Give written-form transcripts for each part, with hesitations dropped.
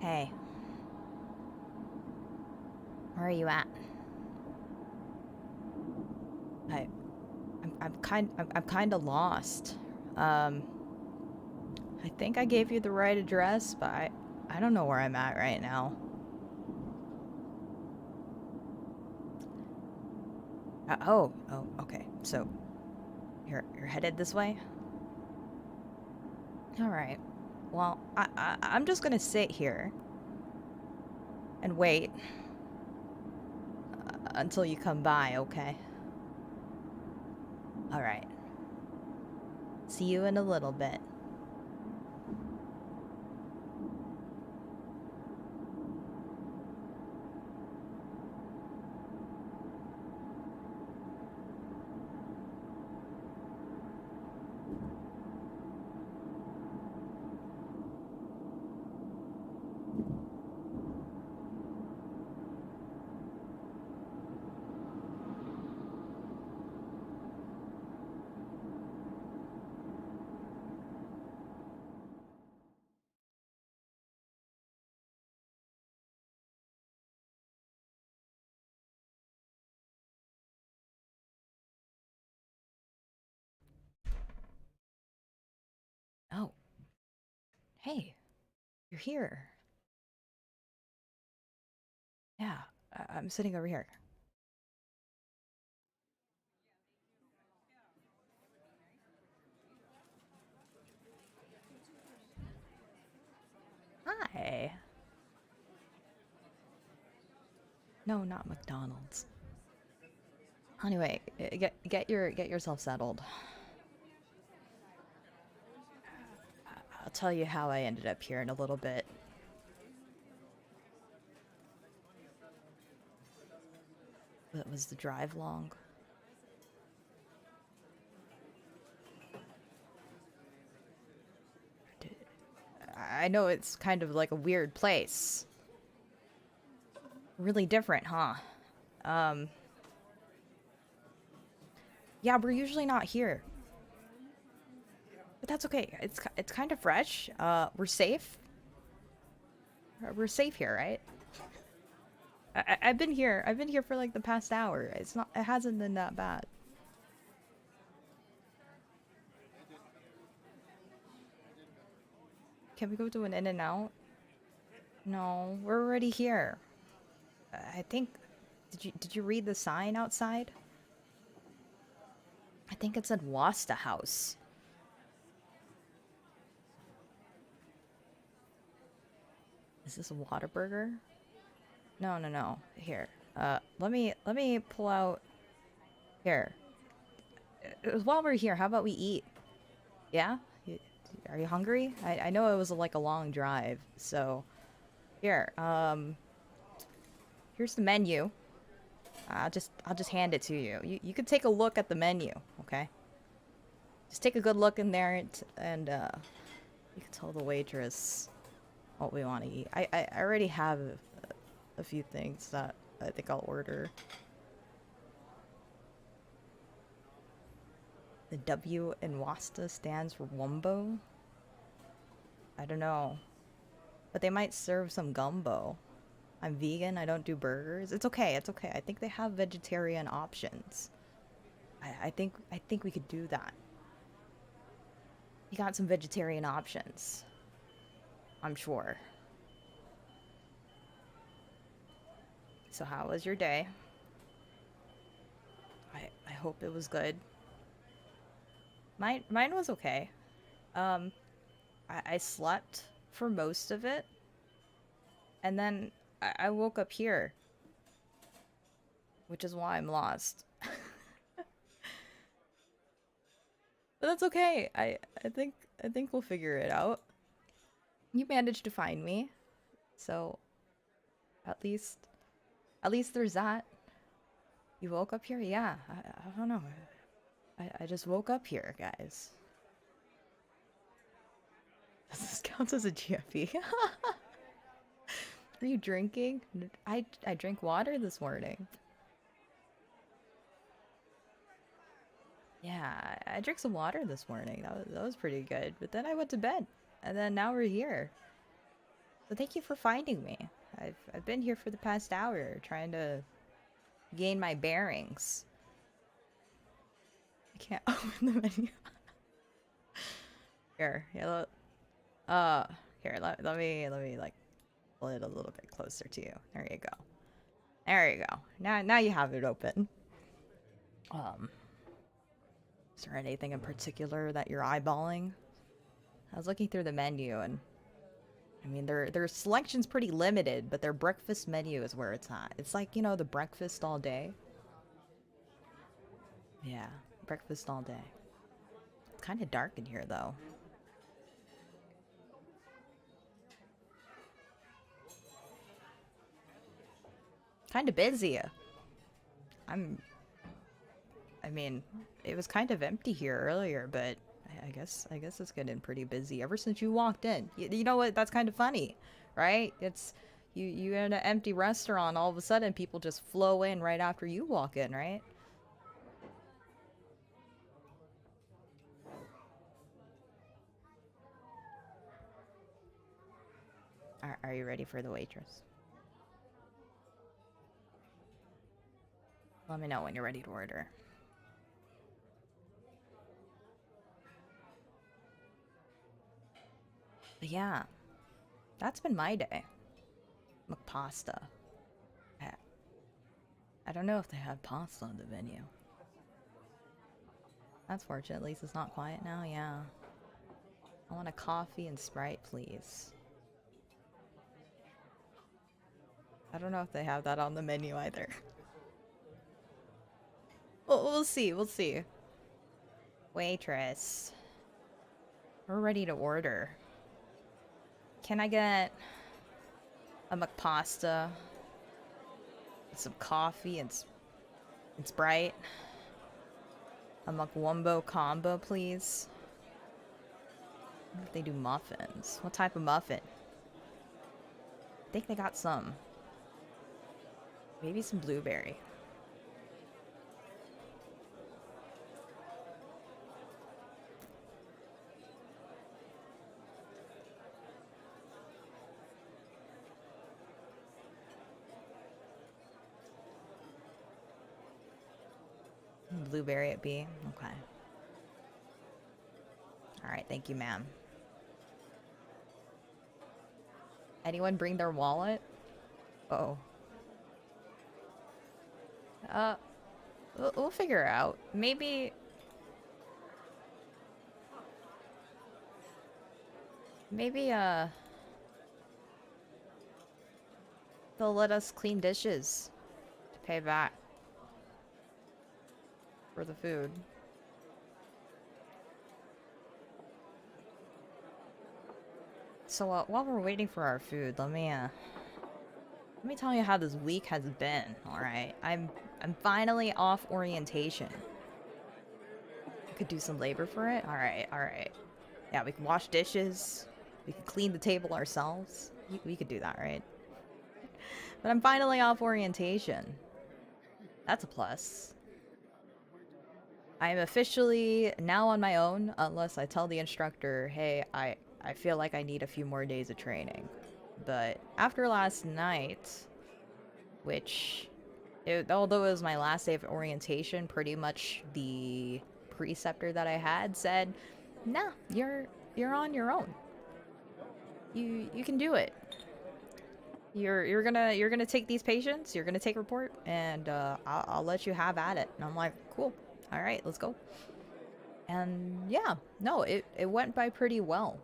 Hey, where are you at? I, I'm kind of lost. Um, I think I gave you the right address, but I don't know where I'm at right now. Oh, okay. So you're headed this way? All right. Well, I'm just gonna sit here and wait until you come by, okay? All right. See you in a little bit. Oh, hey, you're here. Yeah, I'm sitting over here. Hi. No, not McDonald's. Anyway, get yourself settled. I'll tell you how I ended up here in a little bit. But was the drive long? I know it's kind of like a weird place. Really different, huh? Um, yeah, we're usually not here, but that's okay. It's kind of fresh. We're safe. We're safe here, right? I've been here. I've been here for like the past hour. It's not. It hasn't been that bad. Can we go to an in and out? No, we're already here. I think. Did you read the sign outside? I think it said Wasta House. Is this a Whataburger? No, no, no. Here. Let me pull out here. While we're here, how about we eat? Yeah? Are you hungry? I know it was like a long drive, so here. Here's the menu. I'll just hand it to you. You could take a look at the menu, okay? Just take a good look in there and you can tell the waitress what we want to eat. I already have a few things that I think I'll order. The W in Wasta stands for Wumbo. I don't know. But they might serve some gumbo. I'm vegan, I don't do burgers. It's okay, it's okay. I think they have vegetarian options. I think we could do that. You got some vegetarian options. I'm sure. So how was your day? I hope it was good. Mine was okay. Um I slept for most of it, and then I woke up here, which is why I'm lost. But that's okay. I think we'll figure it out. You managed to find me, so at least at least there's that. You woke up here? Yeah. I don't know. I just woke up here, guys. This counts as a GFE. Are you drinking? I drank water this morning. Yeah, I drank some water this morning. That was pretty good. But then I went to bed, and then now we're here. So thank you for finding me. I've been here for the past hour trying to gain my bearings. I can't open the menu. Here, yeah, here, let me like pull it a little bit closer to you. There you go. There you go. Now you have it open. Um, is there anything in particular that you're eyeballing? I was looking through the menu and I mean their selection's pretty limited, but their breakfast menu is where it's at. It's like, you know, the breakfast all day. Yeah, breakfast all day. It's kind of dark in here though. Kind of busy. I mean, it was kind of empty here earlier, but I guess it's getting pretty busy ever since you walked in. You know what? That's kind of funny, right? It's you in an empty restaurant, all of a sudden people just flow in right after you walk in, right? Are you ready for the waitress? Let me know when you're ready to order. But yeah, that's been my day. McPasta. I, I don't know if they had pasta on the menu. That's fortunate. At least it's not quiet now. Yeah. I want a coffee and Sprite, please. I don't know if they have that on the menu either. Well, we'll see. We'll see. Waitress. We're ready to order. Can I get a McPasta, some coffee and Sprite? A McWumbo combo, please. I wonder if they do muffins. What type of muffin? I think they got some. Maybe some blueberry. Blueberry at B. Okay. Alright, thank you, ma'am. Anyone bring their wallet? Uh-oh. We'll figure it out. Maybe... Maybe, they'll let us clean dishes to pay back for the food. So, while we're waiting for our food, let me tell you how this week has been, alright? I'm finally off orientation. I could do some labor for it? Alright, alright. Yeah, we can wash dishes. We can clean the table ourselves. We could do that, right? But I'm finally off orientation. That's a plus. I'm officially now on my own, unless I tell the instructor, hey, I feel like I need a few more days of training. But after last night, which, although it was my last day of orientation, pretty much the preceptor that I had said, nah, you're on your own. You can do it. You're gonna take these patients, you're gonna take report, and I'll let you have at it. And I'm like, cool, all right, let's go. And yeah, no, it went by pretty well.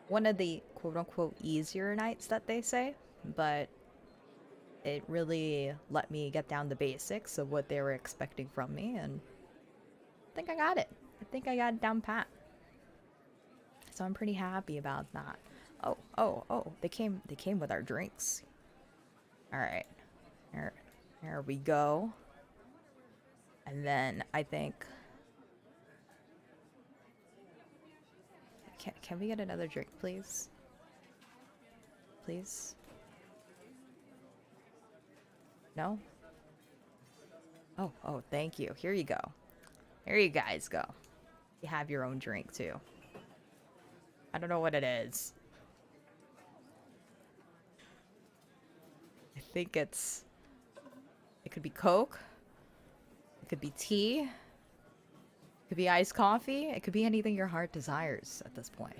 One of the quote-unquote easier nights that they say, but it really let me get down the basics of what they were expecting from me, and I think I got it. I think I got it down pat. So I'm pretty happy about that. Oh, they came with our drinks. All right. Here we go. And then I think can we get another drink, please? Please? No? Oh, thank you. Here you go. Here you guys go. You have your own drink too. I don't know what it is. think it could be Coke, it could be tea, it could be iced coffee, it could be anything your heart desires at this point.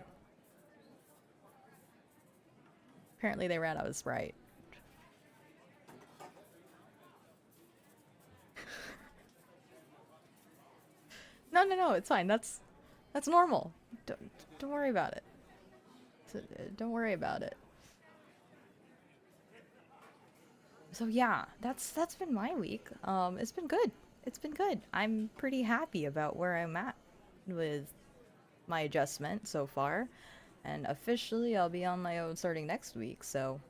Apparently they ran out of Sprite. No, no, no, it's fine. That's normal. Don't worry about it. Don't worry about it. So yeah, that's been my week. It's been good. It's been good. I'm pretty happy about where I'm at with my adjustment so far, and officially I'll be on my own starting next week. So,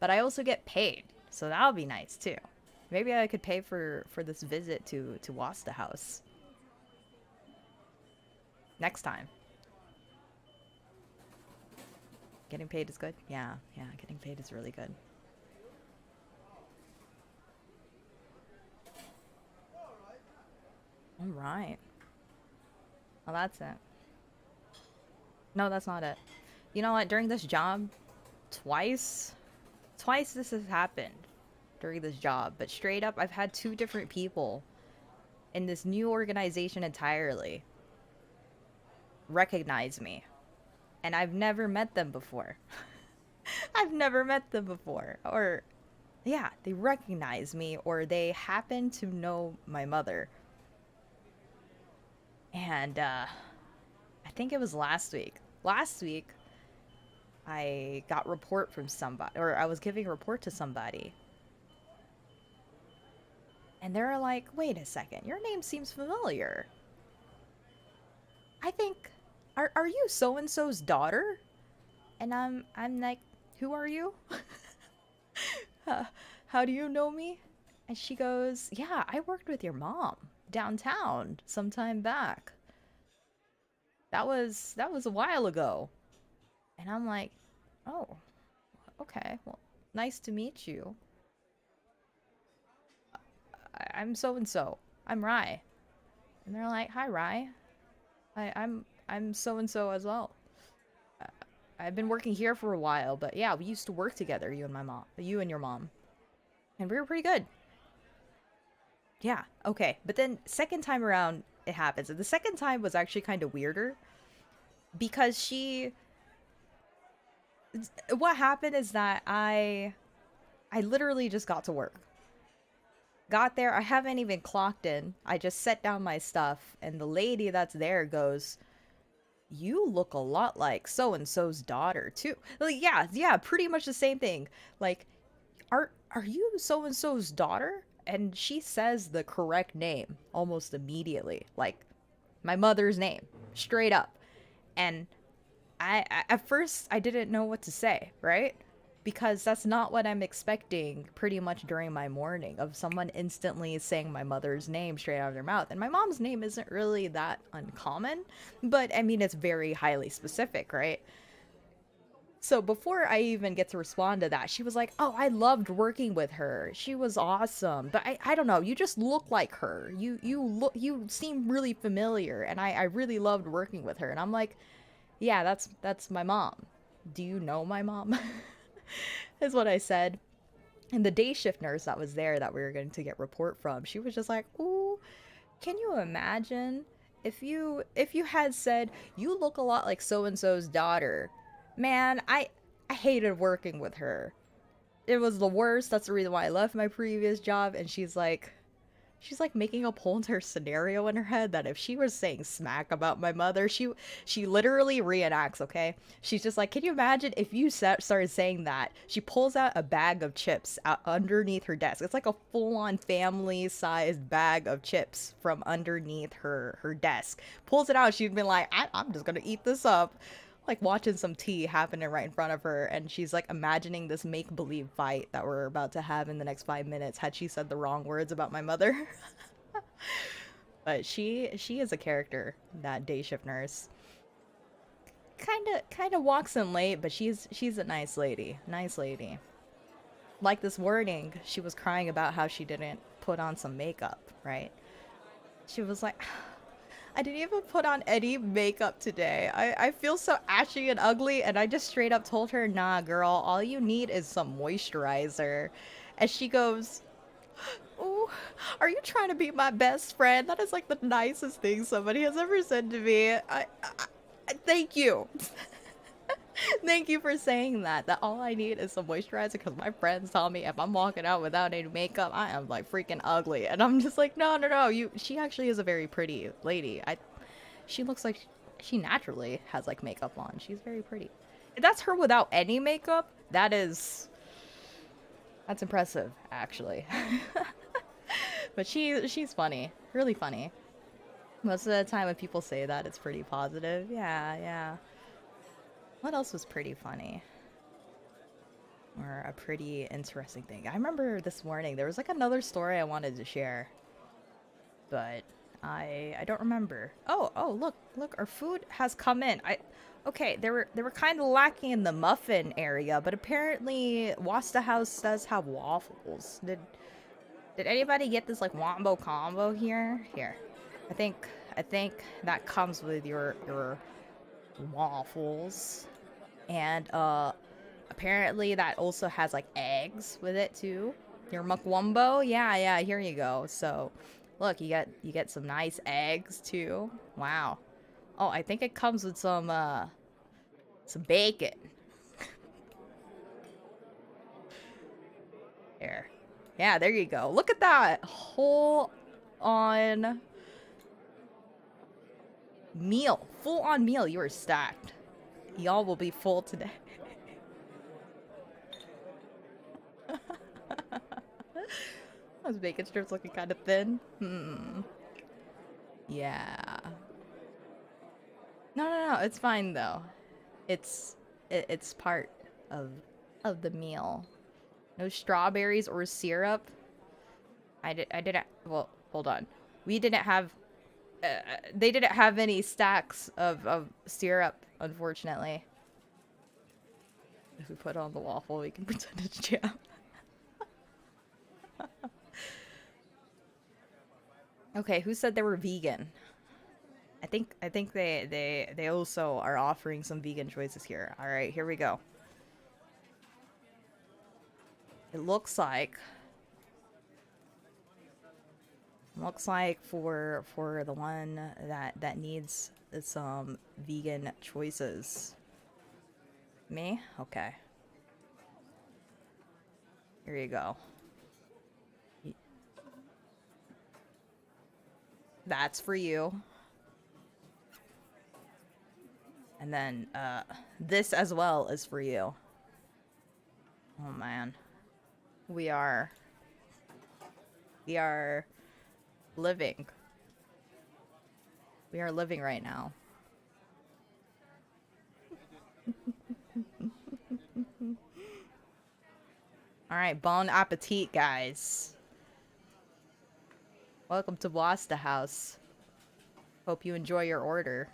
but I also get paid, so that'll be nice too. Maybe I could pay for this visit to Wasta House next time. Getting paid is good. Yeah, yeah, getting paid is really good. All right. Well, that's it. No, that's not it. You know what? During this job, twice, twice this has happened during this job. But straight up, I've had two different people in this new organization entirely recognize me. And I've never met them before. I've never met them before. Or, yeah, they recognize me, or they happen to know my mother. And, I think it was last week. Last week, I got report from somebody, or I was giving a report to somebody. And they're like, wait a second, your name seems familiar. I think, are you so-and-so's daughter? And I'm like, who are you? How do you know me? And she goes, yeah, I worked with your mom downtown some time back. That was a while ago. And I'm like, oh, okay, well, nice to meet you. I'm so and so. I'm Rye. And they're like, hi, Rye. I'm so and so as well. Uh, I've been working here for a while, but yeah, we used to work together, you and your mom, and we were pretty good. Yeah, okay. But then second time around, it happens, and the second time was actually kind of weirder because what happened is that I literally just got to work. Got there, I haven't even clocked in. I just set down my stuff, and the lady that's there goes, "You look a lot like so and so's daughter too." Like, yeah, yeah, pretty much the same thing. Like, are you so and so's daughter? And she says the correct name almost immediately, like my mother's name, straight up. And at first I didn't know what to say, right? Because that's not what I'm expecting pretty much during my morning, of someone instantly saying my mother's name straight out of their mouth. And my mom's name isn't really that uncommon, but I mean, it's very highly specific, right? So before I even get to respond to that, she was like, "Oh, I loved working with her. She was awesome. But I don't know, you just look like her. You seem really familiar, and I really loved working with her." And I'm like, "Yeah, that's my mom. Do you know my mom?" Is what I said. And the day shift nurse that was there that we were going to get report from, she was just like, "Ooh, can you imagine if you had said you look a lot like so and so's daughter? Man, I hated working with her. It was the worst. That's the reason why I left my previous job." And she's like making a whole entire scenario in her head that if she was saying smack about my mother, she literally reenacts. Okay, she's just like, can you imagine if you started saying that? She pulls out a bag of chips out underneath her desk. It's like a full-on family-sized bag of chips from underneath her desk. Pulls it out. She'd been like, I'm just gonna eat this up. Like watching some tea happening right in front of her, and she's like imagining this make-believe fight that we're about to have in the next 5 minutes had she said the wrong words about my mother. But she is a character, that day shift nurse. Kind of walks in late, but she's a nice lady. Nice lady. Like this morning, she was crying about how she didn't put on some makeup, right? She was like, I didn't even put on any makeup today. I feel so ashy and ugly, and I just straight up told her, nah, girl, all you need is some moisturizer. And she goes, oh, are you trying to be my best friend? That is like the nicest thing somebody has ever said to me. Thank you. Thank you for saying that. That all I need is some moisturizer because my friends tell me if I'm walking out without any makeup, I am like freaking ugly. And I'm just like, no, no, no. She actually is a very pretty lady. She looks like she naturally has like makeup on. She's very pretty. If that's her without any makeup, that's impressive, actually. But she's funny, really funny. Most of the time when people say that, it's pretty positive. Yeah, yeah. What else was pretty funny? Or a pretty interesting thing? I remember this morning there was like another story I wanted to share, but I don't remember. Oh, look, our food has come in. Okay, they were kind of lacking in the muffin area, but apparently Wasta House does have waffles. Did anybody get this like wombo combo here? Here, I think that comes with your waffles, and apparently that also has like eggs with it too. Your mukwombо, yeah, here you go. So, look, you get some nice eggs too. Wow. Oh, I think it comes with some bacon. Here. Yeah, there you go. Look at that whole on meal. Full on meal. You are stacked. Y'all will be full today. Those bacon strips looking kind of thin. Yeah. No. It's fine though. It's part of the meal. No strawberries or syrup. I didn't. Well, hold on. We didn't have. They didn't have any stacks of syrup, unfortunately. If we put on the waffle, we can pretend it's jam. Okay, who said they were vegan? I think they also are offering some vegan choices here. All right, here we go. It looks like for the one that needs some vegan choices. Me? Okay. Here you go. That's for you. And then this as well is for you. Oh man. We are living. We are living right now. Alright, bon appetit, guys. Welcome to Wasta House. Hope you enjoy your order.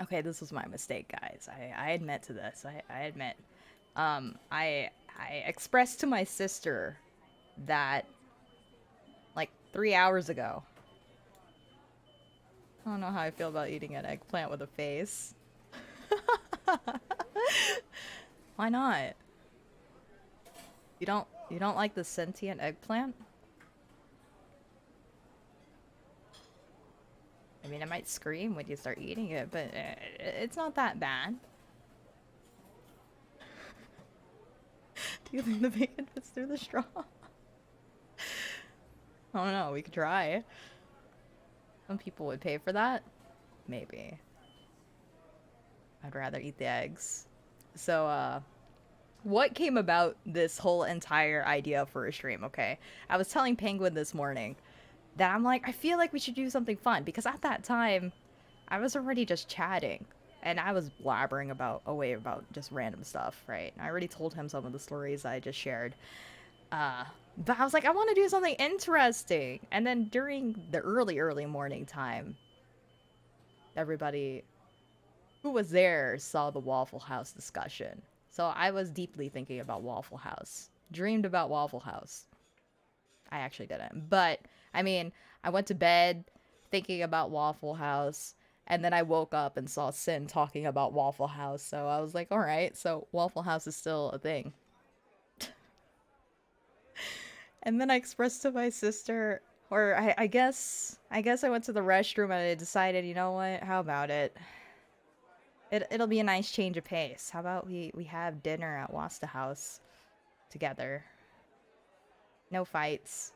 Okay, this was my mistake, guys. I admit to this. I admit. I expressed to my sister that like 3 hours ago. I don't know how I feel about eating an eggplant with a face. Why not? You don't like the sentient eggplant? I mean, I might scream when you start eating it, but it's not that bad. Do you think the bacon fits through the straw? I don't know, we could try. Some people would pay for that. Maybe. I'd rather eat the eggs. So, what came about this whole entire idea for a stream, okay? I was telling Penguin this morning that I'm like, I feel like we should do something fun, because at that time, I was already just chatting, and I was blabbering away about just random stuff, right? I already told him some of the stories I just shared. But I was like, I want to do something interesting. And then during the early morning time, everybody who was there saw the Waffle House discussion. So I was deeply thinking about Waffle House. Dreamed about Waffle House. I actually didn't. But I mean, I went to bed thinking about Waffle House, and then I woke up and saw Sin talking about Waffle House. So I was like, all right, so Waffle House is still a thing. And then I expressed to my sister, or I guess I went to the restroom and I decided, you know what? How about it? It'll be a nice change of pace. How about we have dinner at Wasta House together? No fights.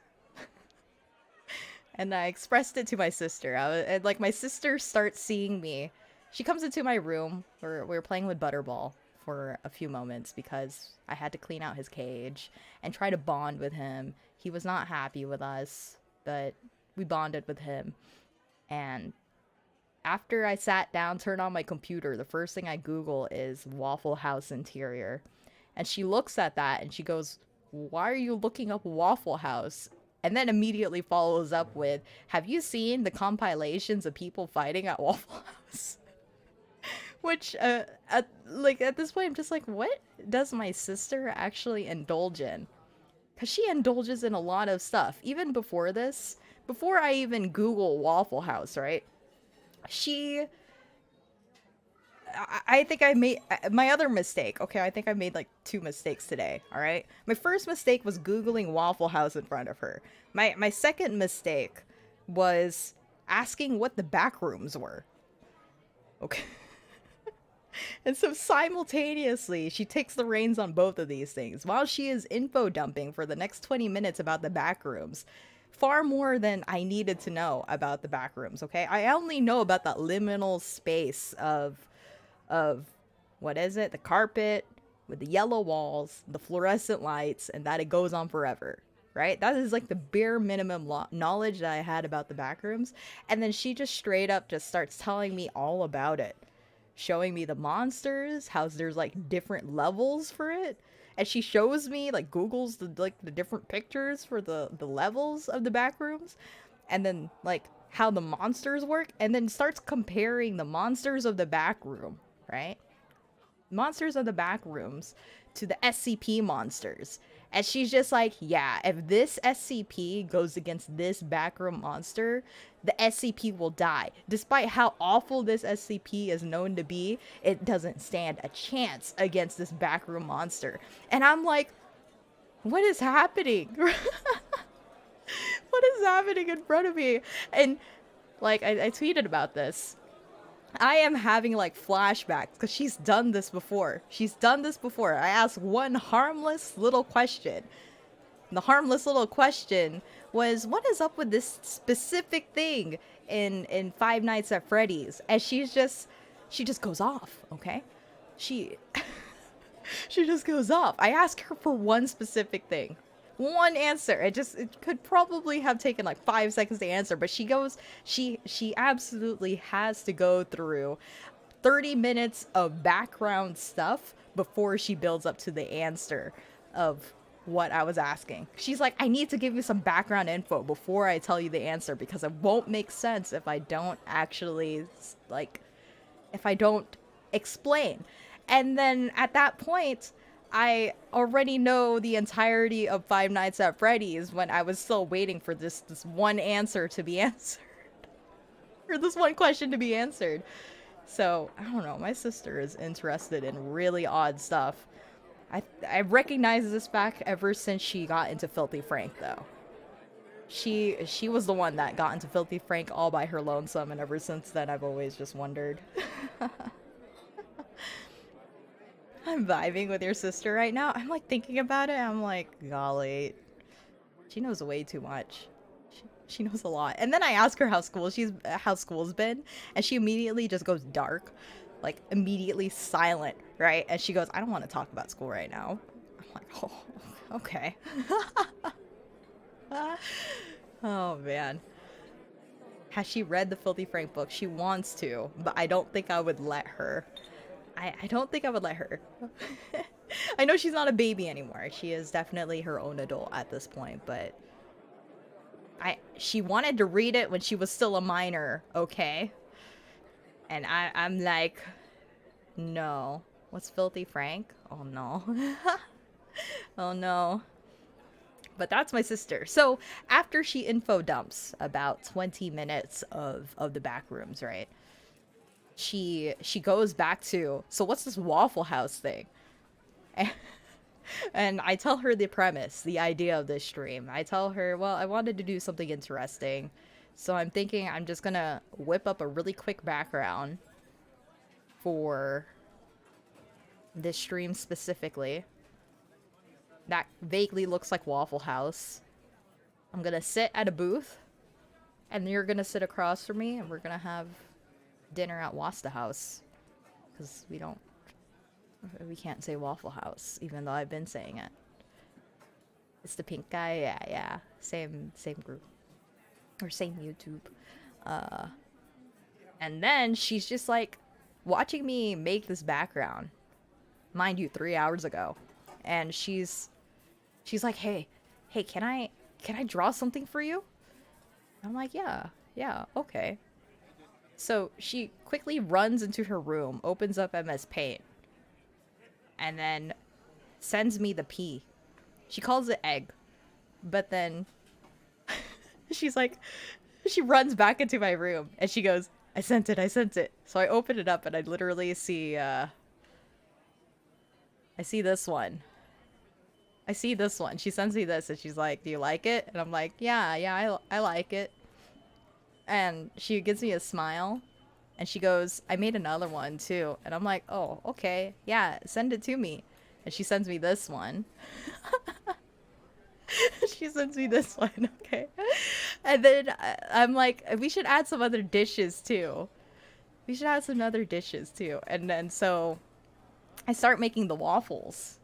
And I expressed it to my sister. And like my sister starts seeing me. She comes into my room. We were playing with Butterball for a few moments because I had to clean out his cage and try to bond with him. He was not happy with us, but we bonded with him. And after I sat down, turned on my computer, the first thing I Google is Waffle House interior. And she looks at that and she goes, "Why are you looking up Waffle House?" And then immediately follows up with, "Have you seen the compilations of people fighting at Waffle House?" Which, at this point, I'm just like, what does my sister actually indulge in? Because she indulges in a lot of stuff. Even before this, before I even Google Waffle House, right? She I think I made my other mistake. Okay, I think I made like two mistakes today. All right, my first mistake was googling Waffle House in front of her. My second mistake was asking what the back rooms were. Okay, and so simultaneously she takes the reins on both of these things while she is info dumping for the next 20 minutes about the back rooms. Far more than I needed to know about the back rooms. Okay, I only know about that liminal space of what is it? The carpet with the yellow walls, the fluorescent lights, and that it goes on forever. Right? That is like the bare minimum knowledge that I had about the back rooms. And then she just straight up just starts telling me all about it. Showing me the monsters, how there's like different levels for it. And she shows me like Google's the different pictures for the levels of the back rooms. And then like how the monsters work, and then starts comparing the monsters of the back room, right? Monsters of the back rooms to the SCP monsters. And she's just like, yeah, if this SCP goes against this backroom monster, the SCP will die. Despite how awful this SCP is known to be, it doesn't stand a chance against this backroom monster. And I'm like, what is happening? What is happening in front of me? And like, I tweeted about this. I am having like flashbacks because she's done this before. She's done this before. I asked one harmless little question. The harmless little question was, what is up with this specific thing in Five Nights at Freddy's? And she just goes off, okay? She she just goes off. I asked her for one specific thing. One answer. It could probably have taken like 5 seconds to answer, but she absolutely has to go through 30 minutes of background stuff before she builds up to the answer of what I was asking. She's like, I need to give you some background info before I tell you the answer because it won't make sense if I don't actually if I don't explain. And then at that point, I already know the entirety of Five Nights at Freddy's when I was still waiting for this one answer to be answered. Or this one question to be answered. So, I don't know, my sister is interested in really odd stuff. I recognize this fact ever since she got into Filthy Frank, though. She was the one that got into Filthy Frank all by her lonesome, and ever since then I've always just wondered. I'm vibing with your sister right now. I'm like thinking about it. I'm like, golly, she knows way too much. She knows a lot. And then I ask her how school's been, and she immediately just goes dark, like immediately silent, right? And she goes, I don't want to talk about school right now. I'm like, oh, okay. Oh man. Has she read the Filthy Frank book? She wants to, but I don't think I would let her. I don't think I would let her. I know she's not a baby anymore. She is definitely her own adult at this point, but she wanted to read it when she was still a minor, okay? And I'm like, no. What's Filthy Frank? Oh no. Oh no. But that's my sister. So after she info dumps about 20 minutes of the back rooms, right? She goes back to, so what's this Waffle House thing? And I tell her the premise, the idea of this stream. I tell her, well, I wanted to do something interesting. So I'm thinking I'm just gonna whip up a really quick background for this stream specifically that vaguely looks like Waffle House. I'm gonna sit at a booth, and you're gonna sit across from me, and we're gonna have dinner at Wasta House. Because we can't say Waffle House, even though I've been saying it. It's the pink guy, yeah. Same group. Or same YouTube. And then she's just like watching me make this background. Mind you, 3 hours ago. And she's like, hey, can I draw something for you? I'm like, yeah, okay. So she quickly runs into her room, opens up MS Paint, and then sends me the P. She calls it egg, but then she's like, she runs back into my room and she goes, I sent it. So I open it up and I literally see, I see this one. She sends me this and she's like, do you like it? And I'm like, yeah, I like it. And she gives me a smile and she goes, I made another one too. And I'm like, oh, okay. Yeah, send it to me. And she sends me this one. She sends me this one, okay. And then I'm like, we should add some other dishes too. And then so I start making the waffles.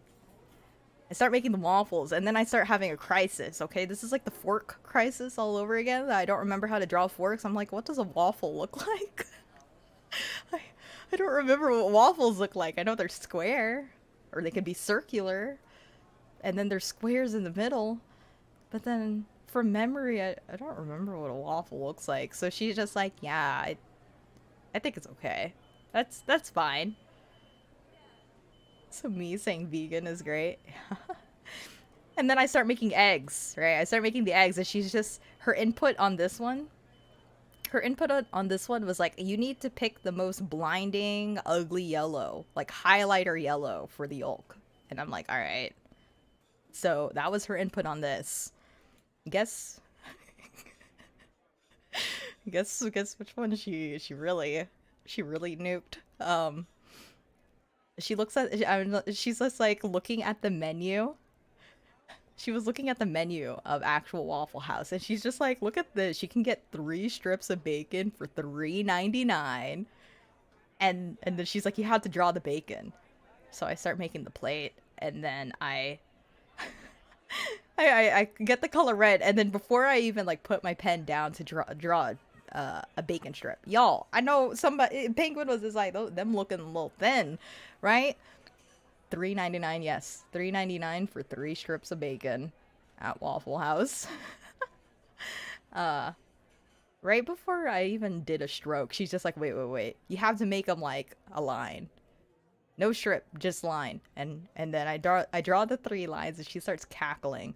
And then I start having a crisis, okay? This is like the fork crisis all over again. I don't remember how to draw forks. I'm like, what does a waffle look like? I don't remember what waffles look like. I know they're square, or they could be circular, and then there's squares in the middle. But then, from memory, I don't remember what a waffle looks like. So she's just like, yeah, I think it's okay. That's fine. So me saying vegan is great. And then I start making eggs, right? I start making the eggs, and she's just, her input on this one was like, you need to pick the most blinding, ugly yellow, like highlighter yellow for the yolk. And I'm like, all right. So that was her input on this. Guess which one she really nuked. She's just like looking at the menu. She was looking at the menu of actual Waffle House, and she's just like, look at this. You can get 3 strips of bacon for $3.99. And then she's like, you have to draw the bacon. So I start making the plate, and then I get the color red, and then before I even like put my pen down to draw a bacon strip, y'all, I know somebody, Penguin was just like, them looking a little thin, right? $3.99, yes, $3.99 for 3 strips of bacon at Waffle House. Right before I even did a stroke, she's just like, wait, you have to make them like a line. No strip, just line. And then I draw the 3 lines, and she starts cackling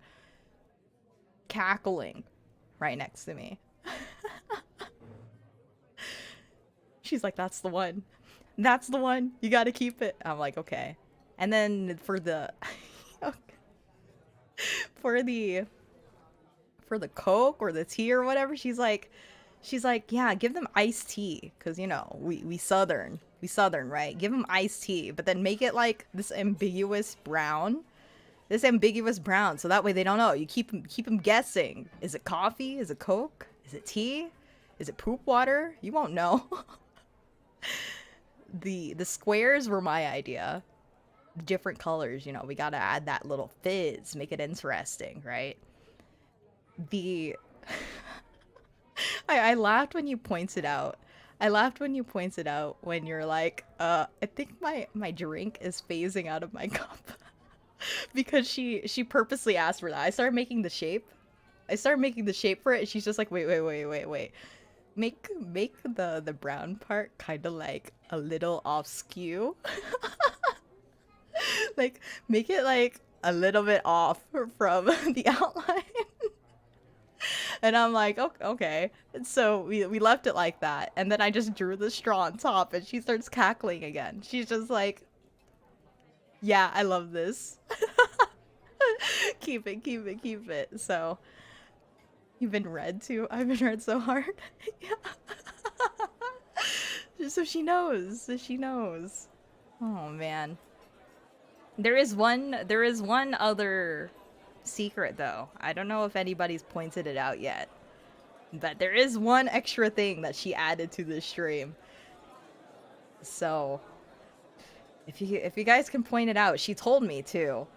right next to me. She's like, that's the one, you gotta keep it. I'm like, okay. And then for the for the Coke or the tea or whatever, she's like, yeah, give them iced tea, because you know we southern, right? Give them iced tea, but then make it like this ambiguous brown, so that way they don't know. You keep them guessing. Is it coffee? Is it Coke? Is it tea? Is it poop water? You won't know. The squares were my idea. Different colors, you know, we gotta add that little fizz, make it interesting, right? I laughed when you pointed out. When you're like, I think my drink is phasing out of my cup. Because she purposely asked for that. I started making the shape for it, and she's just like, wait. Make the brown part kind of like a little off skew. Like, make it like a little bit off from the outline. And I'm like, okay. And so we left it like that. And then I just drew the straw on top and she starts cackling again. She's just like, yeah, I love this. Keep it, keep it, keep it. So, you've been read too? I've been read so hard. Yeah. So she knows. So she knows. Oh, man. There is one other secret, though. I don't know if anybody's pointed it out yet. But there is one extra thing that she added to this stream. So, if you guys can point it out, she told me too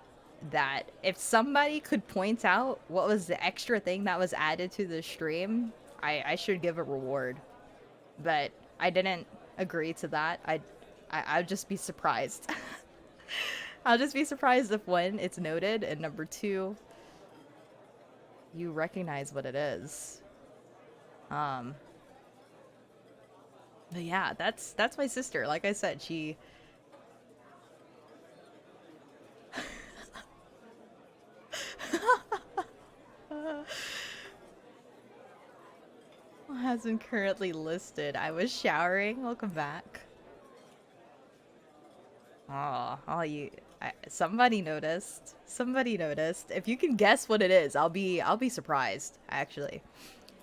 that if somebody could point out what was the extra thing that was added to the stream, I should give a reward. But I didn't agree to that. I'd just be surprised. I'll just be surprised if one, it's noted, and number two, you recognize what it is. But yeah, that's my sister. Like I said, she hasn't currently listed. I was showering. Welcome back. Somebody noticed. Somebody noticed. If you can guess what it is, I'll be surprised, actually.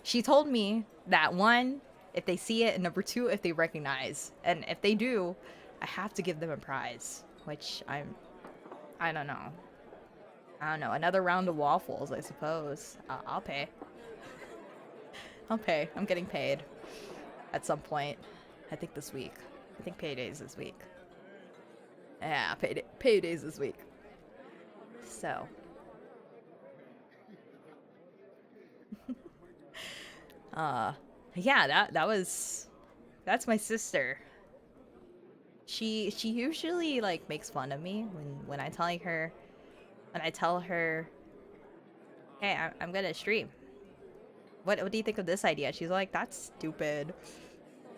She told me that one, if they see it, and number two, if they recognize. And if they do, I have to give them a prize, which I don't know. I don't know. Another round of waffles, I suppose. I'll pay. I'll pay. I'm getting paid at some point. I think this week. I think payday's this week. Yeah, payday's this week. So. Yeah, that's my sister. She usually like makes fun of me when I tell her, hey, I'm gonna stream. What do you think of this idea? She's like, that's stupid.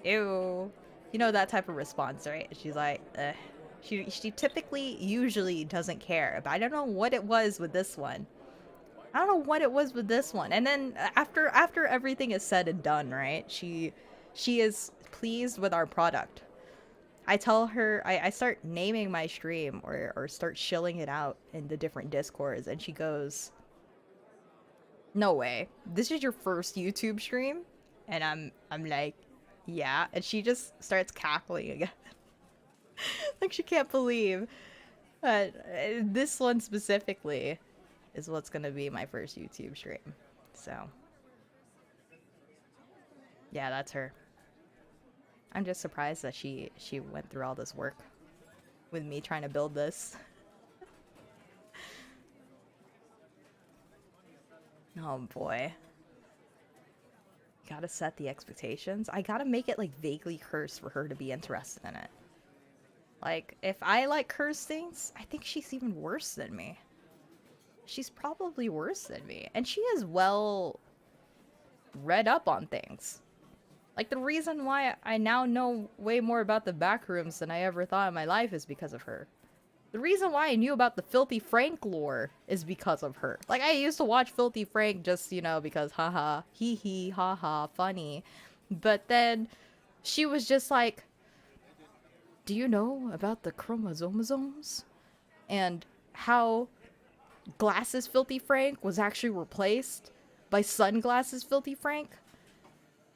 Ew. You know that type of response, right? She's like, ugh. She typically usually doesn't care, but I don't know what it was with this one. I don't know what it was with this one. And then after everything is said and done, right? She is pleased with our product. I tell her, I start naming my stream or start shilling it out in the different discords, and she goes, no way, this is your first YouTube stream? And I'm like, yeah. And she just starts cackling again. Like she can't believe. But this one specifically is what's gonna be my first YouTube stream. So yeah, that's her. I'm just surprised that she went through all this work with me trying to build this. Oh boy. Gotta set the expectations. I gotta make it like vaguely cursed for her to be interested in it. Like, if I like curse things, I think she's even worse than me. She's probably worse than me. And she is well read up on things. Like, the reason why I now know way more about the backrooms than I ever thought in my life is because of her. The reason why I knew about the Filthy Frank lore is because of her. Like, I used to watch Filthy Frank just, you know, because haha, hee hee, haha, funny. But then she was just like, do you know about the chromosomes? And how Glasses Filthy Frank was actually replaced by Sunglasses Filthy Frank?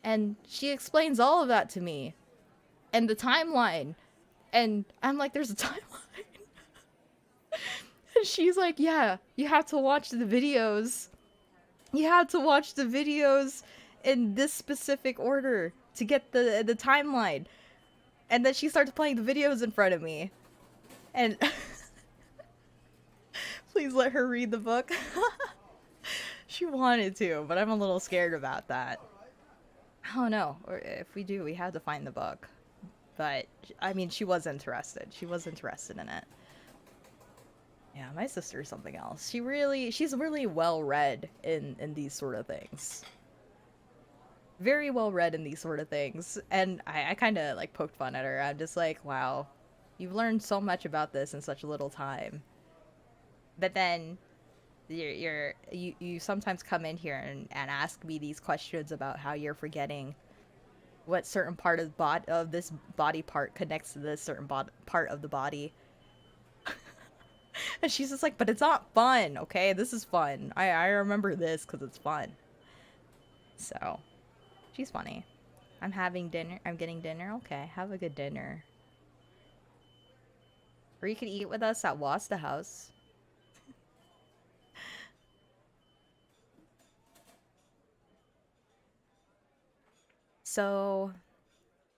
And she explains all of that to me. And the timeline. And I'm like, there's a timeline. And she's like, yeah, you have to watch the videos. You have to watch the videos in this specific order to get the timeline. And then she starts playing the videos in front of me. And please let her read the book. She wanted to, but I'm a little scared about that. I don't know. Or if we do, we have to find the book. But, I mean, she was interested. She was interested in it. Yeah, my sister's something else. She's really well read in these sort of things. Very well read in these sort of things. And I kind of like poked fun at her. I'm just like, wow, you've learned so much about this in such a little time. But then you sometimes come in here and ask me these questions about how you're forgetting what certain part of this body part connects to this certain part of the body. And she's just like, but it's not fun, okay? This is fun. I remember this because it's fun. So, she's funny. I'm having dinner. I'm getting dinner. Okay, have a good dinner. Or you could eat with us at Wasta House. So,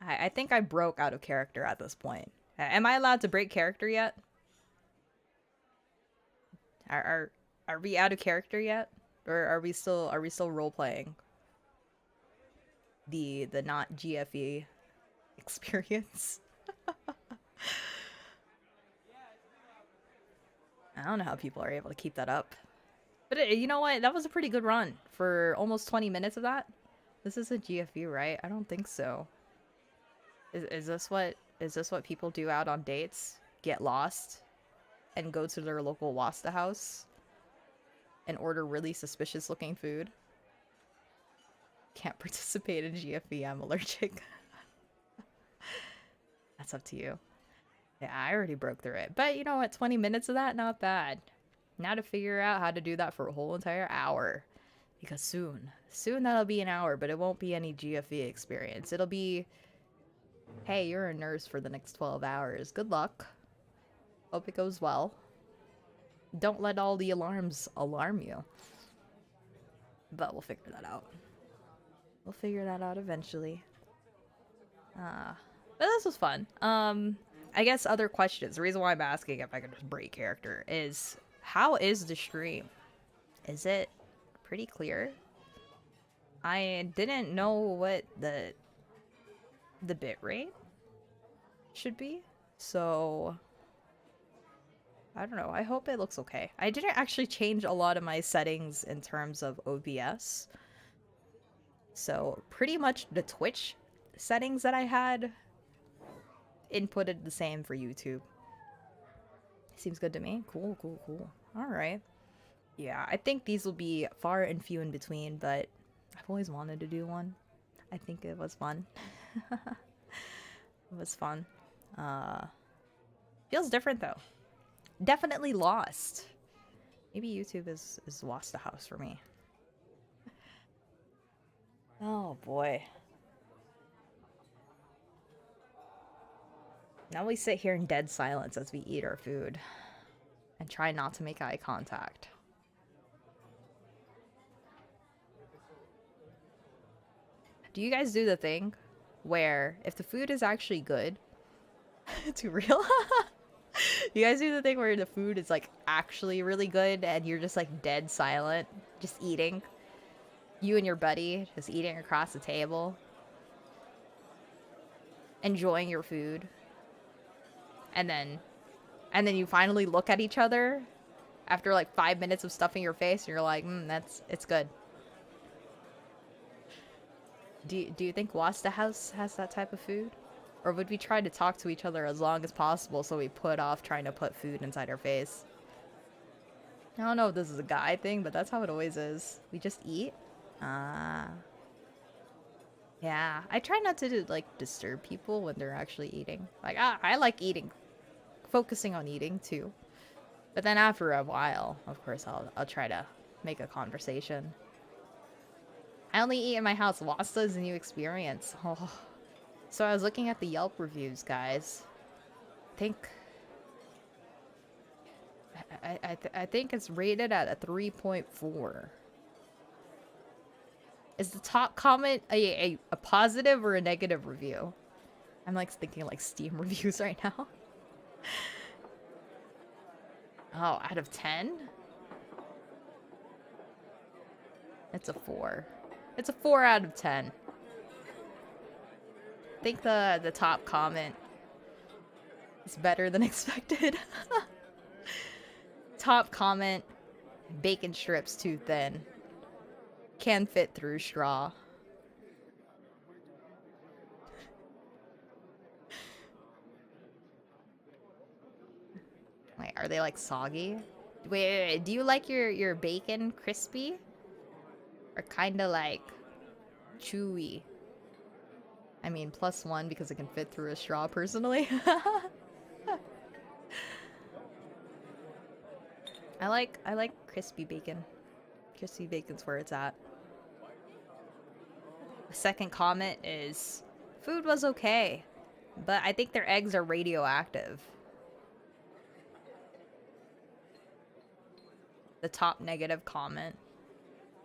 I think I broke out of character at this point. Am I allowed to break character yet? Are are, are we out of character yet? Or are we still role playing the not GFE experience? I don't know how people are able to keep that up. But you know what? That was a pretty good run for almost 20 minutes of that. This isn't GFU, right? I don't think so. Is this what people do out on dates? Get lost and go to their local Wasta house and order really suspicious looking food? Can't participate in GFE, I'm allergic. That's up to you. Yeah, I already broke through it. But you know what? 20 minutes of that, not bad. Now to figure out how to do that for a whole entire hour. Because soon that'll be an hour, but it won't be any GFE experience. It'll be, hey, you're a nurse for the next 12 hours. Good luck. Hope it goes well. Don't let all the alarms alarm you. But we'll figure that out. We'll figure that out eventually. But this was fun. I guess other questions. The reason why I'm asking if I can just break character is, how is the stream? Is it pretty clear? I didn't know what the bit rate should be, so I don't know. I hope it looks okay. I didn't actually change a lot of my settings in terms of OBS, so pretty much the Twitch settings that I had inputted the same for YouTube. Seems good to me. Cool. All right. Yeah, I think these will be far and few in between, but I've always wanted to do one. I think it was fun. It was fun. Feels different though. Definitely lost. Maybe YouTube is Wasta House for me. Oh boy. Now we sit here in dead silence as we eat our food and try not to make eye contact. Do you guys do the thing where if the food is actually good, too real? You guys do the thing where the food is like actually really good and you're just like dead silent, just eating? You and your buddy just eating across the table, enjoying your food. And then you finally look at each other after like 5 minutes of stuffing your face and you're like, it's good. Do you think Wasta House has that type of food? Or would we try to talk to each other as long as possible so we put off trying to put food inside our face? I don't know if this is a guy thing, but that's how it always is. We just eat. Yeah, I try not to like disturb people when they're actually eating. Like, I like eating, focusing on eating too. But then after a while, of course, I'll try to make a conversation. I only eat in my house. Wasta is a new experience. Oh. So I was looking at the Yelp reviews, guys. I think it's rated at a 3.4. Is the top comment a positive or a negative review? I'm like thinking like Steam reviews right now. Oh, out of 10? It's a 4. It's a 4 out of 10. I think the top comment is better than expected. Top comment, bacon strips too thin. Can fit through straw. Wait, are they like soggy? Wait. Do you like your bacon crispy? Or kind of like chewy? I mean, +1 because it can fit through a straw, personally. I like crispy bacon. Crispy bacon's where it's at. The second comment is, food was okay, but I think their eggs are radioactive. The top negative comment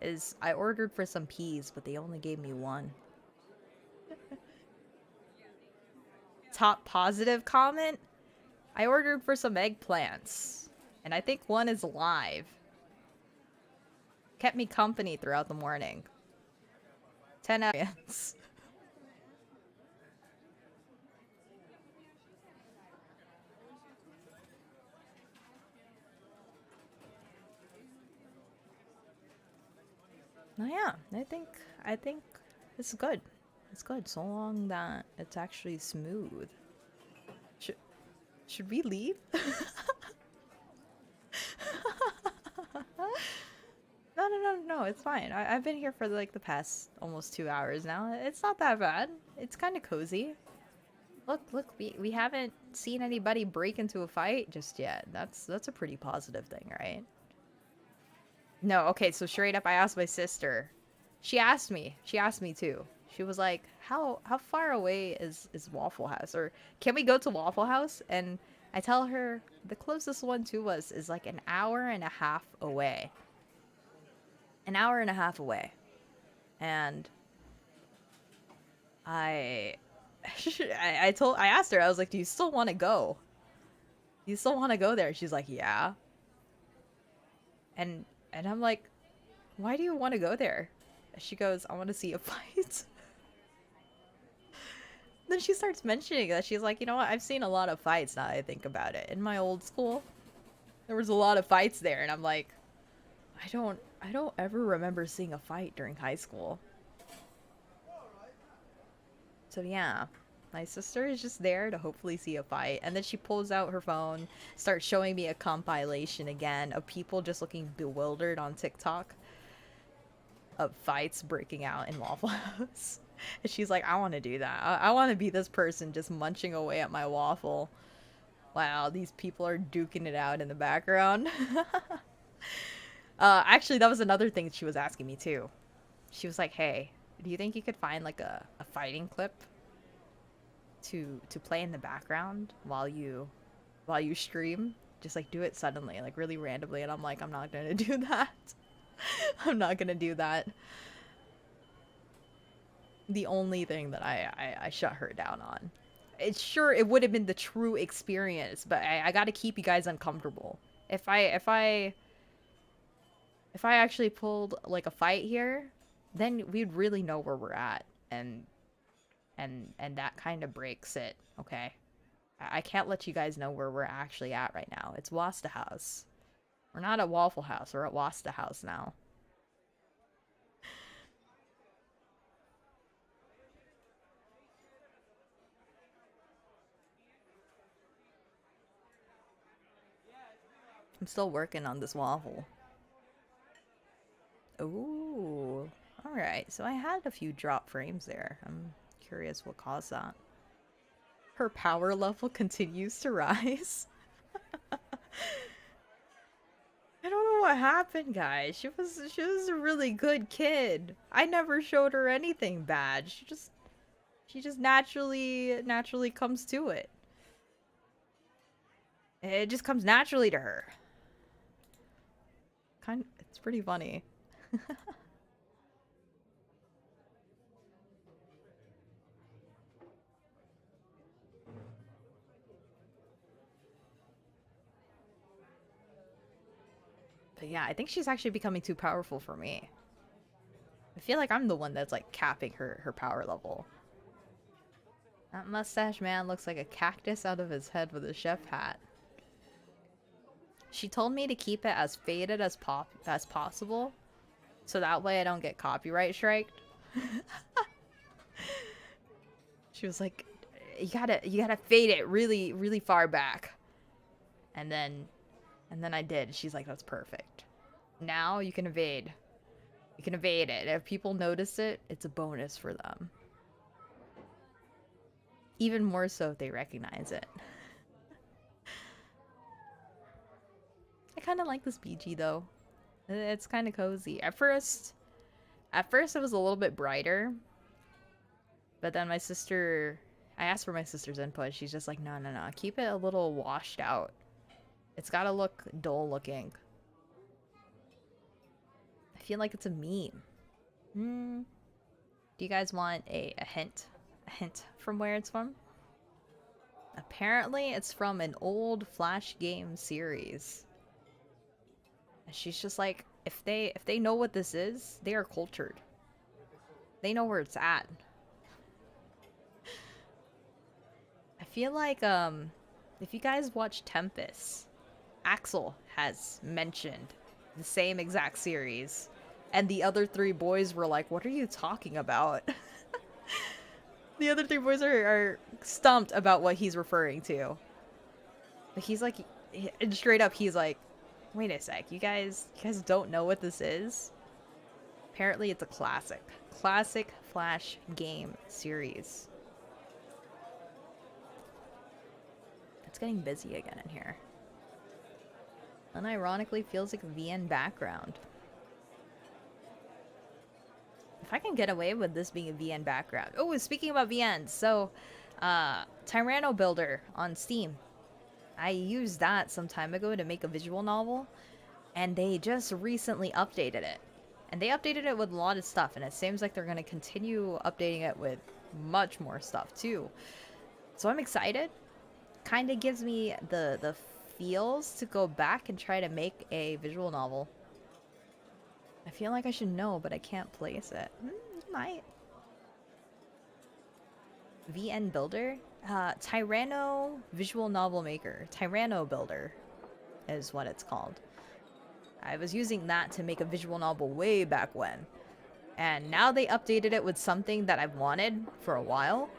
is, I ordered for some peas, but they only gave me one. Top positive comment, I ordered for some eggplants, and I think one is live. Kept me company throughout the morning. 10 out of 10. No, yeah, I think it's good. It's good so long that it's actually smooth. Should should we leave? No, it's fine. I've been here for like the past almost 2 hours now. It's not that bad. It's kind of cozy. Look, we haven't seen anybody break into a fight just yet. That's a pretty positive thing, right? No, okay, so straight up I asked my sister. She asked me. She asked me too. She was like, "How far away is Waffle House? Or can we go to Waffle House?" And I tell her the closest one to us is like an hour and a half away. An hour and a half away. And I I asked her, I was like, "Do you still want to go? Do you still want to go there?" She's like, "Yeah." And I'm like, "Why do you want to go there?" She goes, "I want to see a fight." Then she starts mentioning that she's like, "You know what? I've seen a lot of fights now that I think about it. In my old school, there was a lot of fights there." And I'm like, I don't ever remember seeing a fight during high school. So yeah, my sister is just there to hopefully see a fight. And then she pulls out her phone, starts showing me a compilation again of people just looking bewildered on TikTok of fights breaking out in Waffle House. And she's like, "I want to do that. I want to be this person just munching away at my waffle. Wow, these people are duking it out in the background." Actually, that was another thing she was asking me too. She was like, "Hey, do you think you could find like a fighting clip to play in the background while you stream? Just like do it suddenly, like really randomly." And I'm like, "I'm not gonna do that. I'm not gonna do that." The only thing that I shut her down on. It's sure it would have been the true experience, but I gotta keep you guys uncomfortable. If I actually pulled like a fight here, then we'd really know where we're at, and that kind of breaks it. Okay, I can't let you guys know where we're actually at right now. It's Wasta House. We're not at Waffle House. We're at Wasta House now. I'm still working on this waffle. Ooh. Alright, so I had a few drop frames there. I'm curious what caused that. Her power level continues to rise. I don't know what happened, guys. She was a really good kid. I never showed her anything bad. She just naturally comes to it. It just comes naturally to her. It's pretty funny. But yeah, I think she's actually becoming too powerful for me. I feel like I'm the one that's like capping her power level. That mustache man looks like a cactus out of his head with a chef hat. She told me to keep it as faded as possible, so that way I don't get copyright striked. She was like, you gotta fade it really far back, and then And then I did. She's like, that's perfect. Now you can evade. You can evade it. If people notice it, it's a bonus for them. Even more so if they recognize it. I kind of like this BG though. It's kind of cozy. At first it was a little bit brighter. But then my sister, I asked for my sister's input. She's just like, no, no, no. Keep it a little washed out. It's gotta look dull looking. I feel like it's a meme. Do you guys want a hint? A hint from where it's from? Apparently it's from an old Flash game series. And she's just like, if they know what this is, they are cultured. They know where it's at. I feel like if you guys watch Tempest, Axel has mentioned the same exact series, and the other three boys were like, what are you talking about? The other three boys are stumped about what he's referring to. Like, he's like, straight up, he's like, wait a sec, you guys don't know what this is? Apparently it's a classic Flash game series. It's getting busy again in here. Unironically feels like a VN background. If I can get away with this being a VN background. Oh, speaking about VNs, so Tyranno Builder on Steam. I used that some time ago to make a visual novel, and they just recently updated it. And they updated it with a lot of stuff, and it seems like they're going to continue updating it with much more stuff too. So I'm excited. Kind of gives me the feels to go back and try to make a visual novel. I feel like I should know, but I can't place it. You might. VN Builder? Tyranno Visual Novel Maker. Tyranno Builder is what it's called. I was using that to make a visual novel way back when. And now they updated it with something that I've wanted for a while.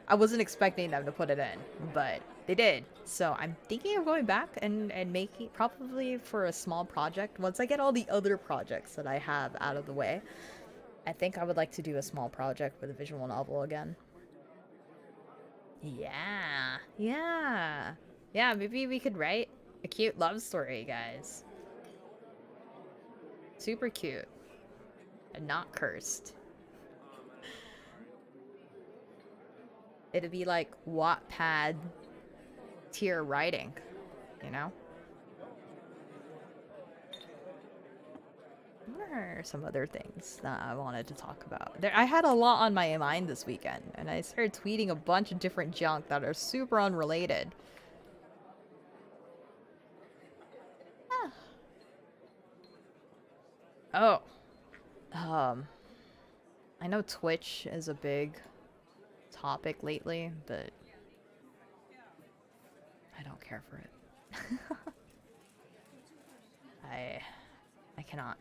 I wasn't expecting them to put it in, but they did. So I'm thinking of going back and making, probably for a small project. Once I get all the other projects that I have out of the way, I think I would like to do a small project with a visual novel again. Yeah. Yeah, maybe we could write a cute love story, guys. Super cute. And not cursed. It'd be like Wattpad tier writing, you know? What are some other things that I wanted to talk about? I had a lot on my mind this weekend, and I started tweeting a bunch of different junk that are super unrelated. Oh. I know Twitch is a big topic lately, but I don't care for it. I cannot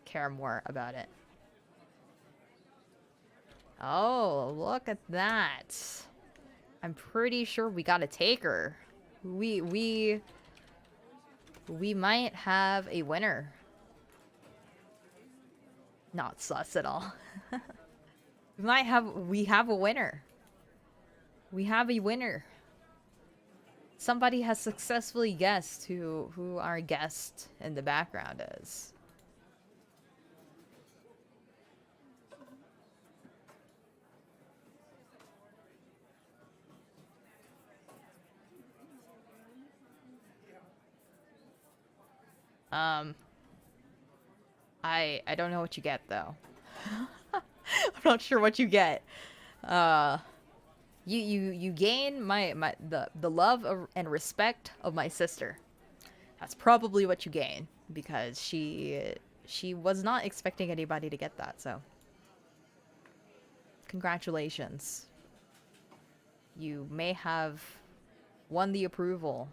care more about it. Oh, look at that. I'm pretty sure we got a taker. We might have a winner. Not sus at all. We have a winner. We have a winner. Somebody has successfully guessed who our guest in the background is. I don't know what you get though. I'm not sure what you get. You gain the love and respect of my sister. That's probably what you gain, because she was not expecting anybody to get that, so congratulations. You may have won the approval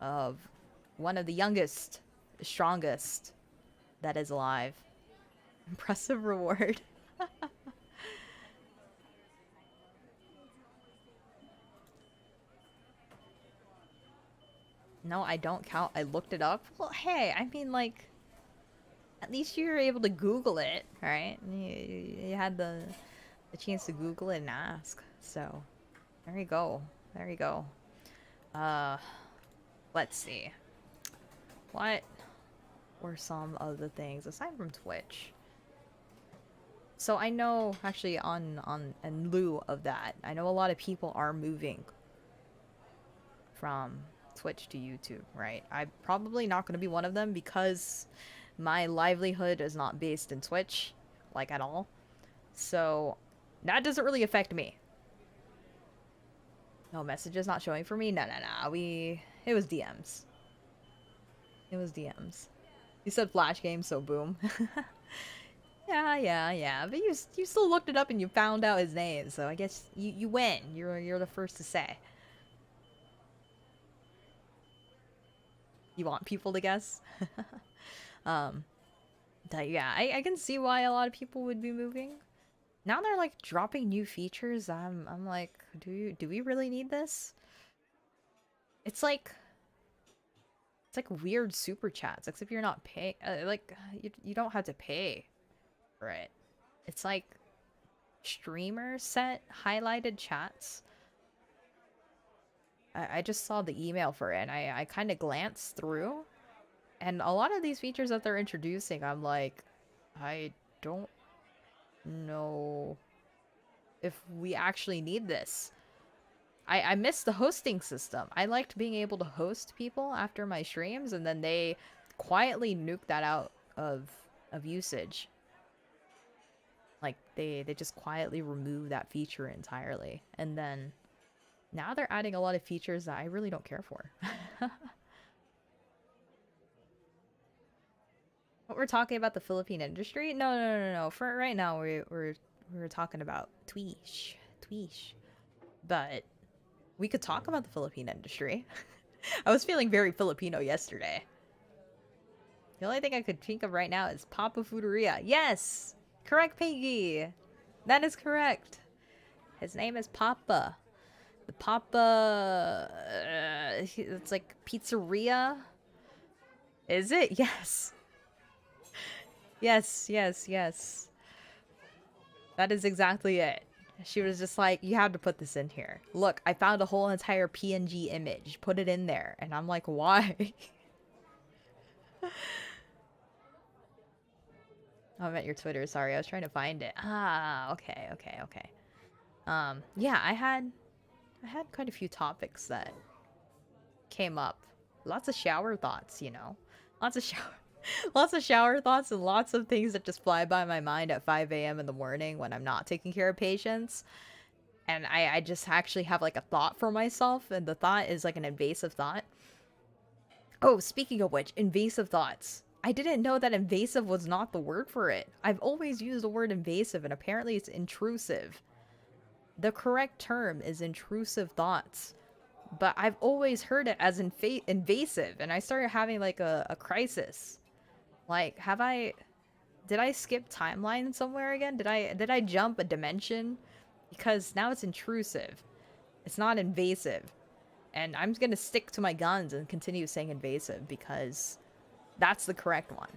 of one of the youngest, strongest that is alive. Impressive reward. No, I don't count. I looked it up. Well, hey, I mean, like, at least you were able to Google it, right? You had the chance to Google it and ask. So, there you go. There you go. Uh, let's see. What were some of the things aside from Twitch? So I know actually on in lieu of that, I know a lot of people are moving from Twitch to YouTube, right? I'm probably not going to be one of them because my livelihood is not based in Twitch, like at all. So that doesn't really affect me. No messages not showing for me? No, no, no. It was DMs. It was DMs. You said Flash game, so boom. Yeah, yeah, yeah. But you still looked it up and you found out his name, so I guess you win. You're the first to say. You want people to guess? um, yeah, I can see why a lot of people would be moving. Now they're like dropping new features. I'm like, do we really need this? It's like weird super chats, except you're not paying. You don't have to pay for it. It's like streamer set highlighted chats. I just saw the email for it and I kind of glanced through, and a lot of these features that they're introducing, I'm like, I don't know if we actually need this. I miss the hosting system. I liked being able to host people after my streams, and then they quietly nuke that out of usage. Like they just quietly remove that feature entirely. And then now they're adding a lot of features that I really don't care for. What we're talking about the Philippine industry? No, no, no, no. For right now, we're talking about Tweesh, Tweesh. But we could talk about the Philippine industry. I was feeling very Filipino yesterday. The only thing I could think of right now is Papa Fuderia. Yes! Correct, Piggy! That is correct. His name is Papa. The Papa... it's like pizzeria? Is it? Yes. Yes, yes, yes. That is exactly it. She was just like, you have to put this in here. Look, I found a whole entire PNG image. Put it in there. And I'm like, why? I'm at your Twitter. Sorry, I was trying to find it. Ah, okay, okay, okay. Yeah, I had quite a few topics that came up. Lots of shower thoughts, you know. Lots of shower lots of shower thoughts and lots of things that just fly by my mind at 5 a.m. in the morning when I'm not taking care of patients. And I just actually have like a thought for myself, and the thought is like an invasive thought. Oh, speaking of which, invasive thoughts. I didn't know that invasive was not the word for it. I've always used the word invasive, and apparently it's intrusive. The correct term is intrusive thoughts. But I've always heard it as invasive, and I started having like a crisis. Like, did I skip timeline somewhere again? Did I jump a dimension? Because now it's intrusive. It's not invasive. And I'm gonna stick to my guns and continue saying invasive because that's the correct one.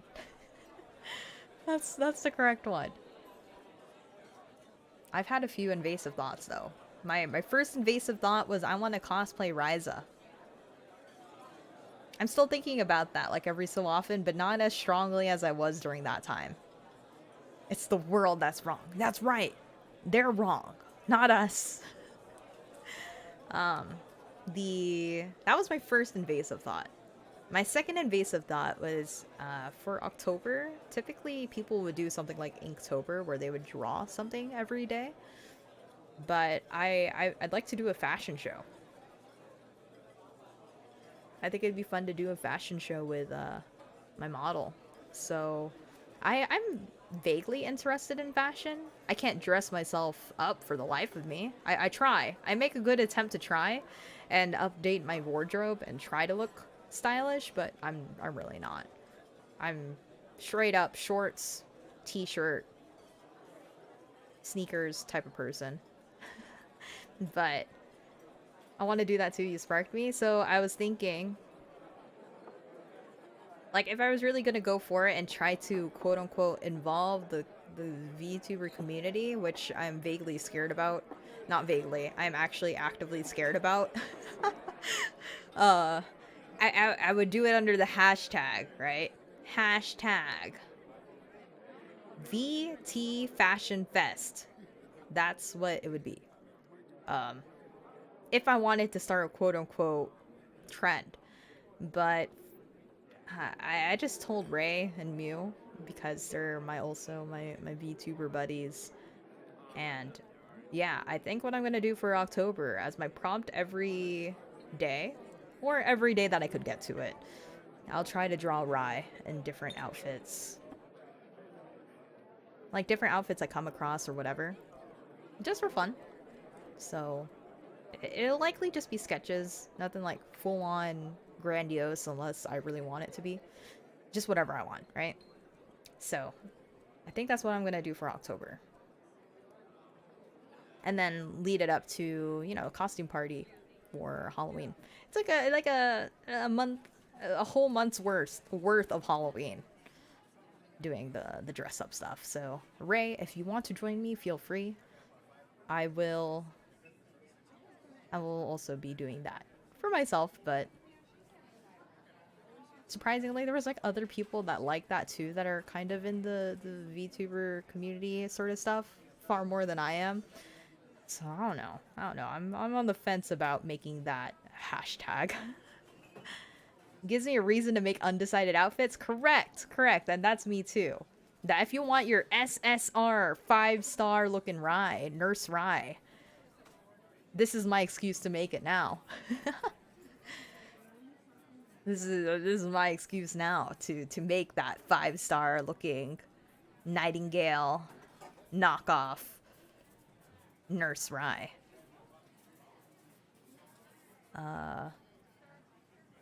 That's the correct one. I've had a few invasive thoughts though. My first invasive thought was I want to cosplay Ryza. I'm still thinking about that like every so often, but not as strongly as I was during that time. It's the world that's wrong. That's right. They're wrong, not us. That was my first invasive thought. My second invasive thought was for October. Typically, people would do something like Inktober, where they would draw something every day. But I'd like to do a fashion show. I think it'd be fun to do a fashion show with my model. So I'm vaguely interested in fashion. I can't dress myself up for the life of me. I try. I make a good attempt to try and update my wardrobe and try to look stylish, but I'm really not. I'm straight up shorts, t-shirt, sneakers type of person. But I want to do that too. You sparked me. So I was thinking Like, if I was really gonna go for it and try to quote unquote involve the VTuber community, which I'm vaguely scared about, not vaguely, I'm actually actively scared about. uh, I would do it under the hashtag, right? Hashtag VT Fashion Fest. That's what it would be. Um, if I wanted to start a quote unquote trend, but I just told Ray and Mew because they're my VTuber buddies, and yeah, I think what I'm gonna do for October as my prompt every day, or every day that I could get to it, I'll try to draw Rai in different outfits, like different outfits I come across or whatever, just for fun. So it'll likely just be sketches, nothing like full on grandiose unless I really want it to be. Just whatever I want, right? So I think that's what I'm gonna do for October. And then lead it up to, you know, a costume party for Halloween. It's like a month, a whole month's worth of Halloween doing the dress up stuff. So Ray, if you want to join me, feel free. I will also be doing that for myself, but surprisingly there was like other people that like that too, that are kind of in the VTuber community sort of stuff far more than I am. So I don't know. I'm on the fence about making that hashtag. Gives me a reason to make undecided outfits. Correct. And that's me too. That if you want your SSR 5-star looking Rye, Nurse Rye, this is my excuse to make it now. This is my excuse now to make that 5-star looking Nightingale knockoff Nurse Rye.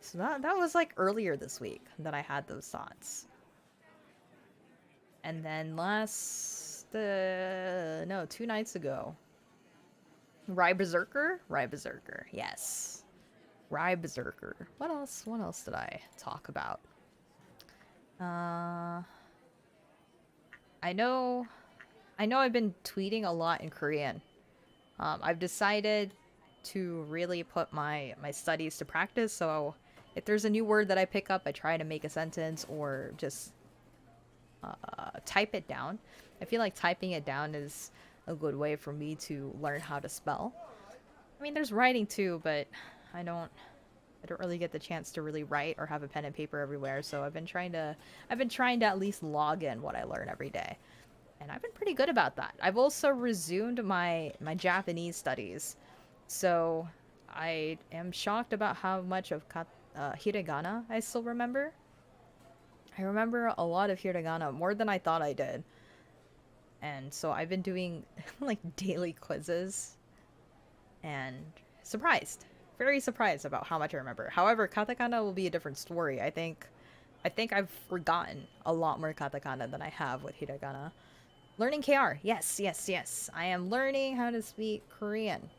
So that was like earlier this week that I had those thoughts. And then no, 2 nights ago, Rye Berserker, yes, Rye Berserker. What else did I talk about? I know I've been tweeting a lot in Korean. I've decided to really put my studies to practice, so if there's a new word that I pick up, I try to make a sentence or just type it down. I feel like typing it down is a good way for me to learn how to spell. I mean, there's writing too, but I don't really get the chance to really write or have a pen and paper everywhere, so I've been trying to at least log in what I learn every day. And I've been pretty good about that. I've also resumed my Japanese studies. So I am shocked about how much of hiragana I still remember. I remember a lot of hiragana, more than I thought I did. And so I've been doing like daily quizzes and surprised. Very surprised about how much I remember. However, katakana will be a different story. I think I've forgotten a lot more katakana than I have with hiragana. Learning KR. Yes. I am learning how to speak Korean.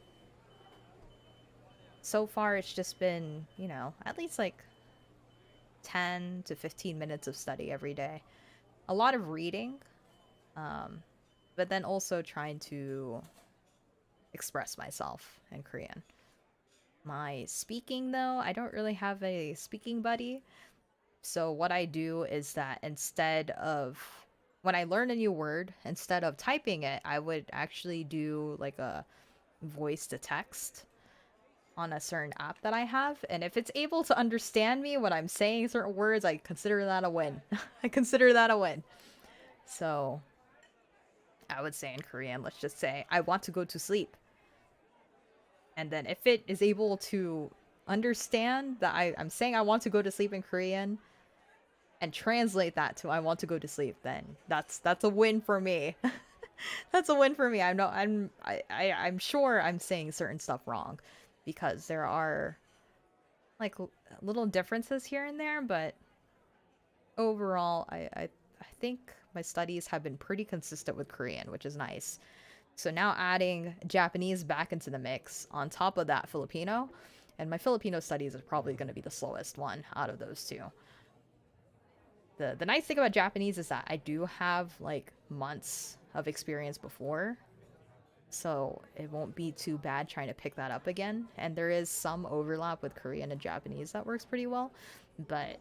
So far, it's just been, you know, at least like 10 to 15 minutes of study every day. A lot of reading, but then also trying to express myself in Korean. My speaking, though, I don't really have a speaking buddy. So what I do is that instead of, when I learn a new word, instead of typing it, I would actually do like a voice to text on a certain app that I have. And if it's able to understand me when I'm saying certain words, I consider that a win. I consider that a win. So I would say in Korean, let's just say, I want to go to sleep. And then if it is able to understand that I'm saying I want to go to sleep in Korean and translate that to I want to go to sleep, then that's a win for me. That's a win for me. I'm sure I'm saying certain stuff wrong because there are like little differences here and there, but overall I think my studies have been pretty consistent with Korean, which is nice. So now adding Japanese back into the mix on top of that Filipino, and my Filipino studies is probably going to be the slowest one out of those two. the nice thing about Japanese is that I do have like months of experience before, so it won't be too bad trying to pick that up again. And there is some overlap with Korean and Japanese that works pretty well, but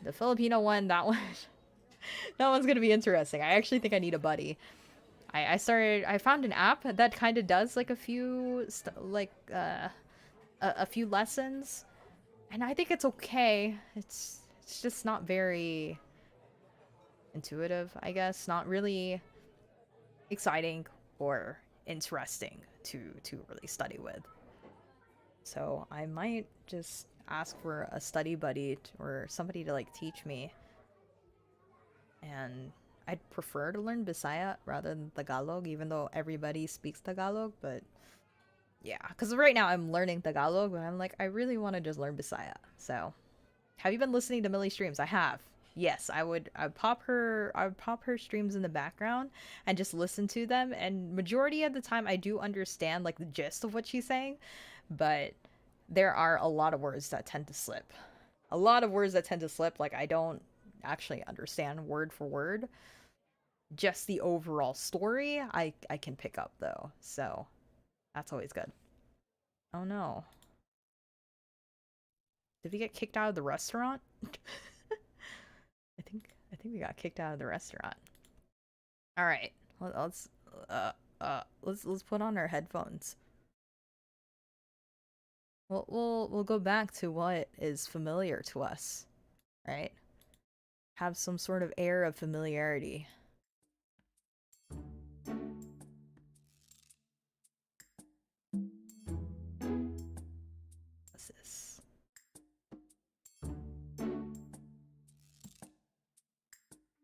the Filipino one, that one, that one's gonna be interesting. I actually think I need a buddy. I found an app that kind of does like a few a few lessons, and I think it's okay. It's just not very intuitive, I guess. Not really exciting or interesting to really study with. So I might just ask for a study buddy or somebody to like teach me. And I'd prefer to learn Bisaya rather than Tagalog, even though everybody speaks Tagalog. But yeah, because right now I'm learning Tagalog, but I'm like, I really want to just learn Bisaya. So, have you been listening to Millie streams? I have. Yes, I'd pop her streams in the background and just listen to them. And majority of the time, I do understand like the gist of what she's saying, but there are a lot of words that tend to slip. A lot of words that tend to slip. Like I don't actually understand word for word. Just the overall story, I can pick up though. So that's always good. Oh no. Did we get kicked out of the restaurant? I think we got kicked out of the restaurant. All right. Let's put on our headphones. We'll go back to what is familiar to us, right? Have some sort of air of familiarity. What's this?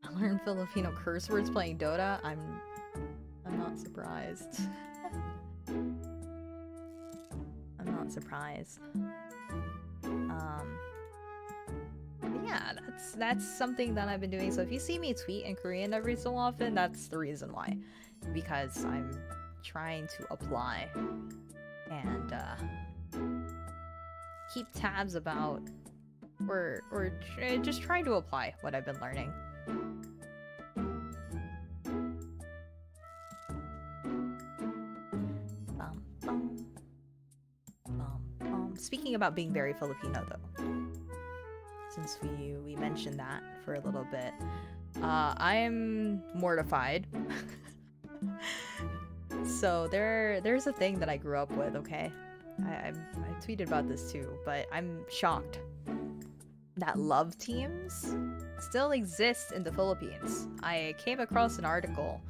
I learned Filipino curse words playing Dota. I'm not surprised. I'm not surprised. Yeah, that's something that I've been doing. So if you see me tweet in Korean every so often, that's the reason why. Because I'm trying to apply and keep tabs about or just trying to apply what I've been learning. Speaking about being very Filipino though, since we mentioned that for a little bit, I'm mortified. So there's a thing that I grew up with, okay? I tweeted about this too, but I'm shocked that love teams still exist in the Philippines. I came across an article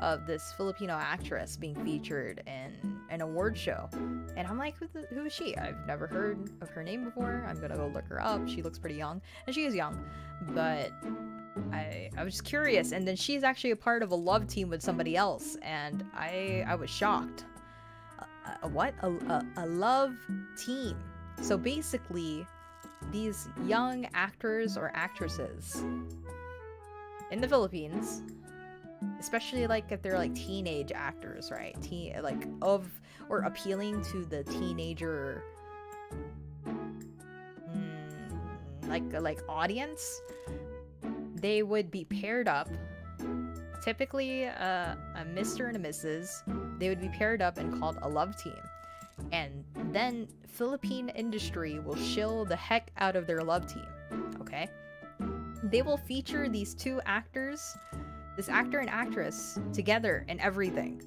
of this Filipino actress being featured in an award show, and I'm like, who is she? I've never heard of her name before. I'm gonna go look her up. She looks pretty young, and she is young, but I was just curious. And then she's actually a part of a love team with somebody else, and I was shocked. What? A love team. So basically, these young actors or actresses in the Philippines, especially like if they're like teenage actors, right? Like of or appealing to the teenager like audience, they would be paired up. Typically a Mr. and a Mrs. They would be paired up and called a love team. And then Philippine industry will shill the heck out of their love team, okay? They will feature these two actors, this actor and actress, together in everything.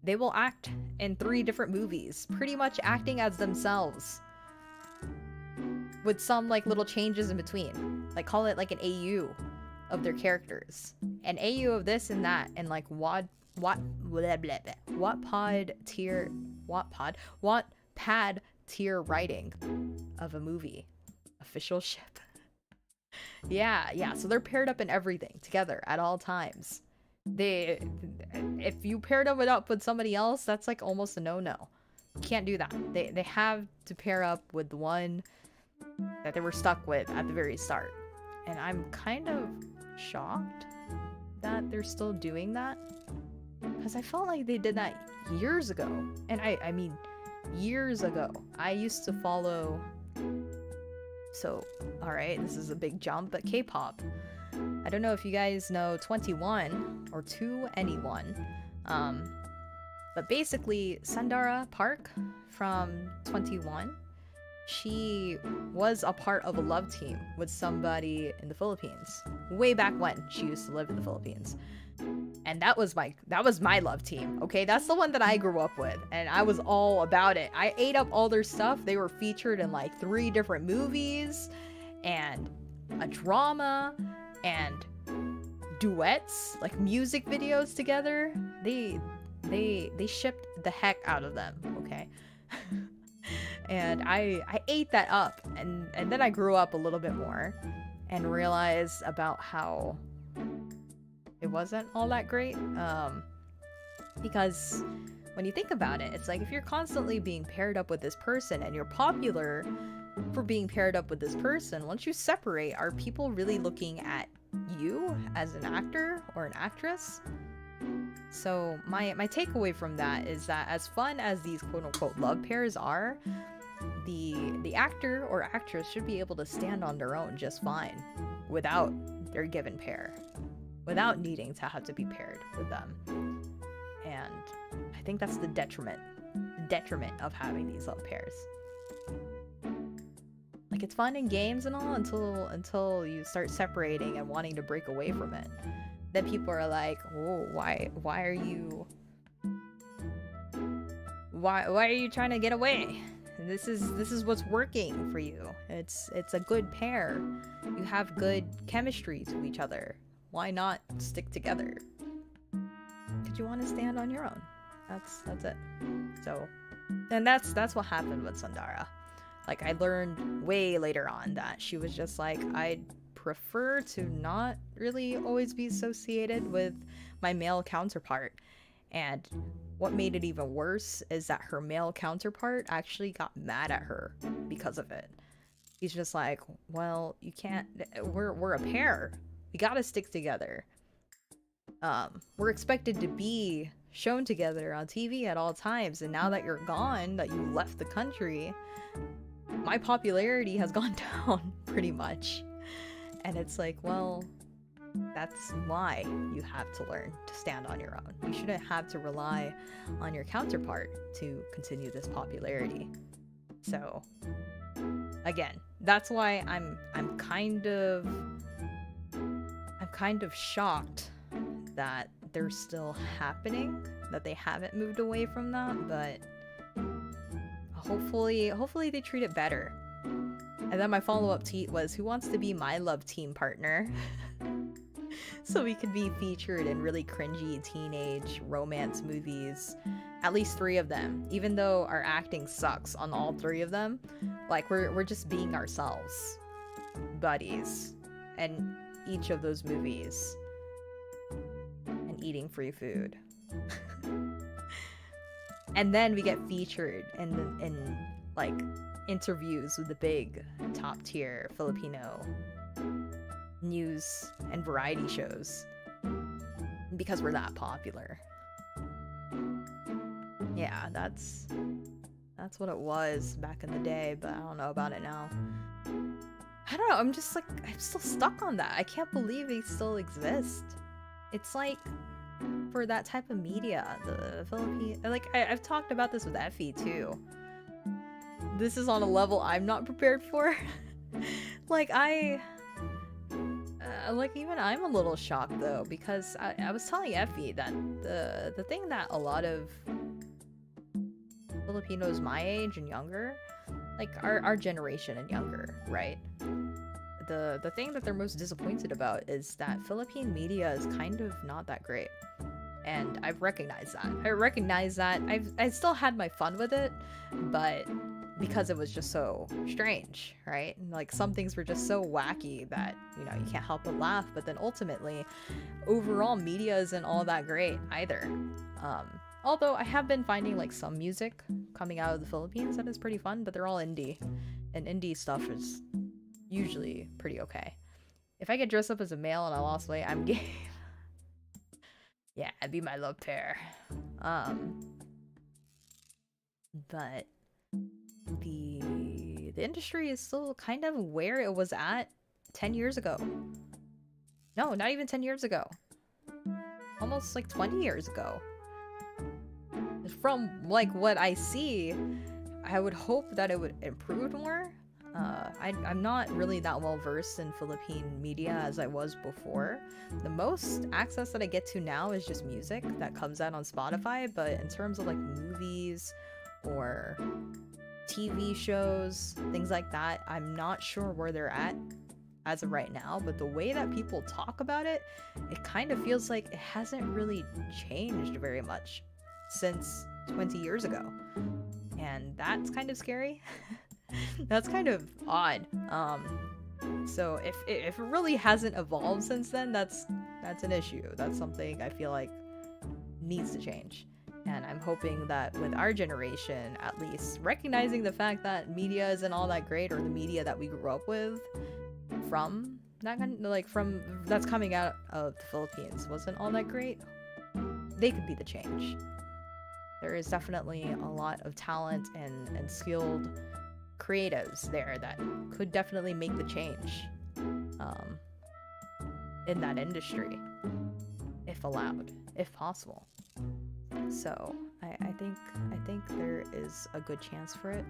They will act in 3 different movies, pretty much acting as themselves, with some like little changes in between. Like call it like an AU of their characters, an AU of this and that, and like Wattpad tier writing of a movie. Official ship. Yeah, so they're paired up in everything together at all times. If you paired them up with somebody else, that's like almost a no-no. You can't do that. They have to pair up with the one that they were stuck with at the very start. And I'm kind of shocked that they're still doing that, because I felt like they did that years ago. And I mean years ago. I used to follow So, alright, this is a big jump, but K-pop. I don't know if you guys know 21 or 2NE1. But basically, Sundara Park from 21, she was a part of a love team with somebody in the Philippines. Way back when she used to live in the Philippines. And that was my love team, okay? That's the one that I grew up with, and I was all about it. I ate up all their stuff. They were featured in like 3 different movies, and a drama, and duets, like music videos together. They shipped the heck out of them, okay? And I ate that up, and then I grew up a little bit more and realized about how it wasn't all that great. Because when you think about it, it's like if you're constantly being paired up with this person and you're popular for being paired up with this person, once you separate, are people really looking at you as an actor or an actress? So my takeaway from that is that as fun as these quote-unquote love pairs are, the actor or actress should be able to stand on their own just fine without their given pair, without needing to have to be paired with them. And I think that's the detriment of having these love pairs. Like, it's fun in games and all until you start separating and wanting to break away from it. Then people are like, "Oh, why are you trying to get away? This is what's working for you. It's a good pair. You have good chemistry to each other. Why not stick together? Because you want to stand on your own. That's it." So, and that's what happened with Sundara. Like, I learned way later on that she was just like, I'd prefer to not really always be associated with my male counterpart. And what made it even worse is that her male counterpart actually got mad at her because of it. He's just like, well, you can't, we're a pair. We gotta stick together. We're expected to be shown together on TV at all times, and now that you're gone, that you left the country, my popularity has gone down pretty much. And it's like, well, that's why you have to learn to stand on your own. You shouldn't have to rely on your counterpart to continue this popularity. So, again, that's why I'm kind of shocked that they're still happening, that they haven't moved away from that, but hopefully they treat it better. And then my follow-up tweet was, who wants to be my love team partner? So we could be featured in really cringy teenage romance movies. At least 3 of them. Even though our acting sucks on all 3 of them, like we're just being ourselves. Buddies. And each of those movies. And eating free food. And then we get featured in like interviews with the big top tier Filipino news and variety shows because we're that popular. Yeah, that's what it was back in the day, but I don't know about it now. I don't know, I'm still stuck on that. I can't believe they still exist. It's like, for that type of media, the Philippine, like I've talked about this with Effie too. This is on a level I'm not prepared for. Like even I'm a little shocked though, because I was telling Effie that the thing that a lot of Filipinos my age and younger, like our generation and younger, right? The thing that they're most disappointed about is that Philippine media is kind of not that great. And I've recognized that. I recognize that. I still had my fun with it, but because it was just so strange, right? Like, some things were just so wacky that, you know, you can't help but laugh. But then ultimately, overall media isn't all that great either. Although I have been finding like some music coming out of the Philippines that is pretty fun, but they're all indie. And indie stuff is usually pretty okay. If I could dress up as a male and I lost weight, I'm game. Yeah, it'd be my love pair. But the the industry is still kind of where it was at 10 years ago. No, not even 10 years ago. Almost like 20 years ago. From like what I see, I would hope that it would improve more. I'm not really that well versed in Philippine media as I was before. The most access that I get to now is just music that comes out on Spotify, but in terms of like movies or TV shows, things like that, I'm not sure where they're at as of right now, but the way that people talk about it, it kind of feels like it hasn't really changed very much since 20 years ago. And that's kind of scary. That's kind of odd. So if it really hasn't evolved since then, that's an issue. That's something I feel like needs to change. And I'm hoping that with our generation, at least, recognizing the fact that media isn't all that great, or the media that we grew up with from that kind of, like, from that's coming out of the Philippines wasn't all that great, they could be the change. There is definitely a lot of talent and skilled creatives there that could definitely make the change in that industry, if allowed, if possible. So I think there is a good chance for it.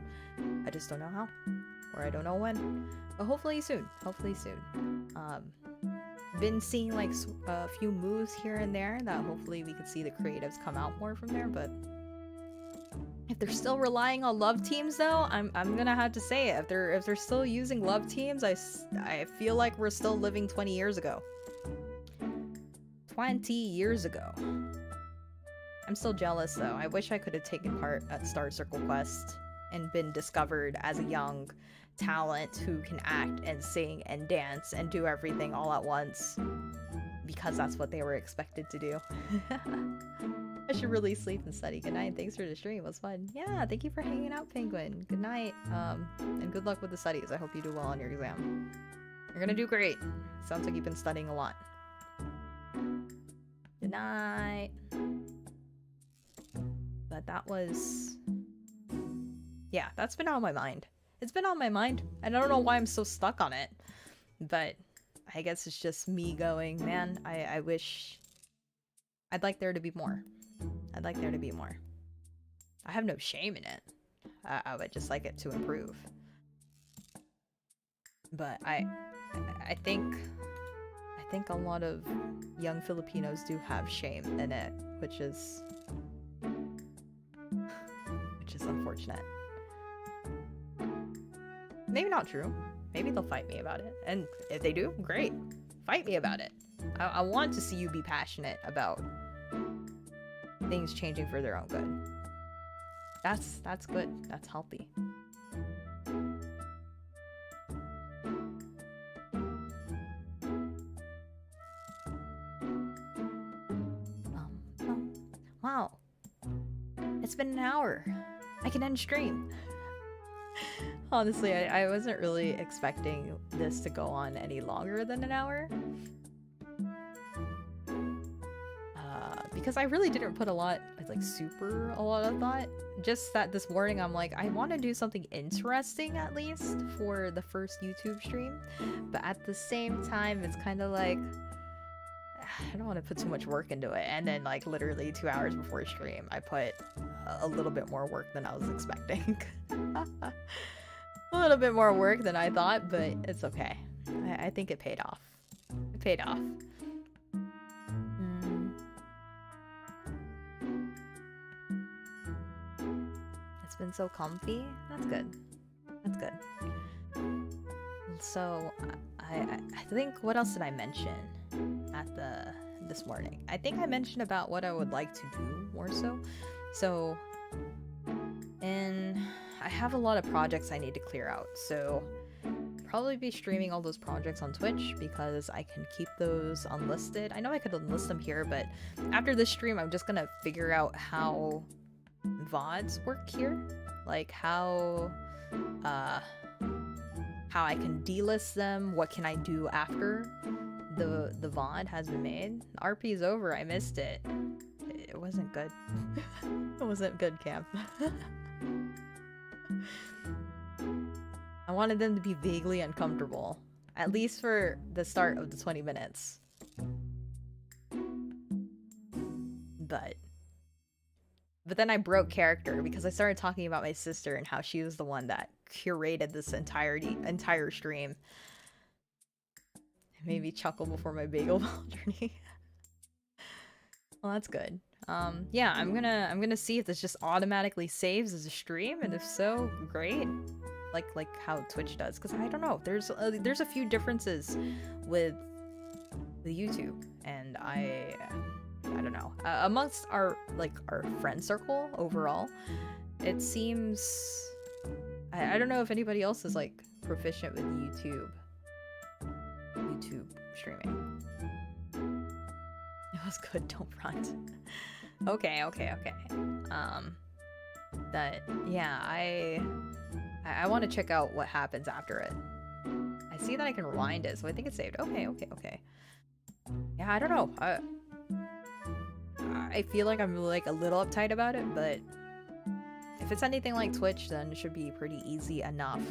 I just don't know how, or I don't know when, but hopefully soon. Been seeing like a few moves here and there that hopefully we could see the creatives come out more from there, but if they're still relying on love teams, though, I'm gonna have to say it. If they're still using love teams, I feel like we're still living 20 years ago. 20 years ago. I'm still jealous, though. I wish I could have taken part at Star Circle Quest and been discovered as a young talent who can act and sing and dance and do everything all at once, because that's what they were expected to do. I should really sleep and study. Good night. Thanks for the stream. It was fun. Yeah, thank you for hanging out, Penguin. Good night. And good luck with the studies. I hope you do well on your exam. You're gonna do great. Sounds like you've been studying a lot. Good night. But that was... yeah, that's been on my mind. It's been on my mind. And I don't know why I'm so stuck on it. But I guess it's just me going, man, I wish... I'd like there to be more. I'd like there to be more. I have no shame in it. I would just like it to improve. But I think a lot of young Filipinos do have shame in it, which is unfortunate. Maybe not true. Maybe they'll fight me about it. And if they do, great. Fight me about it. I want to see you be passionate about things changing for their own good. That's good. That's healthy. Wow. It's been an hour. I can end stream. Honestly, I wasn't really expecting this to go on any longer than an hour. Because I really didn't put a lot of thought. Just that this morning I'm like, I want to do something interesting at least for the first YouTube stream. But at the same time, it's kind of like, I don't want to put too much work into it. And then like literally 2 hours before stream, I put a little bit more work than I was expecting. A little bit more work than I thought, but it's okay. I think it paid off. It paid off. It's been so comfy. That's good. That's good. So I think, what else did I mention at this morning? I think I mentioned about what I would like to do more so. So, and I have a lot of projects I need to clear out. So probably be streaming all those projects on Twitch because I can keep those unlisted. I know I could unlist them here, but after this stream, I'm just gonna figure out how VODs work here, like how I can delist them, what can I do after the VOD has been made. RP's over, I missed it. It wasn't good. It wasn't good, Cam. I wanted them to be vaguely uncomfortable. At least for the start of the 20 minutes. But then I broke character because I started talking about my sister and how she was the one that curated this entire stream. It made me chuckle before my bagel ball journey. Well, that's good. Yeah, I'm gonna see if this just automatically saves as a stream, and if so, great. Like how Twitch does, because I don't know. There's a few differences with YouTube, and I don't know. Amongst our friend circle overall, it seems I don't know if anybody else is like proficient with YouTube streaming. It was good, don't front. Okay. That yeah, I want to check out what happens after it. I see that I can rewind it, so I think it's saved. Okay. Yeah, I don't know. I feel like I'm like a little uptight about it, but if it's anything like Twitch, then it should be pretty easy enough.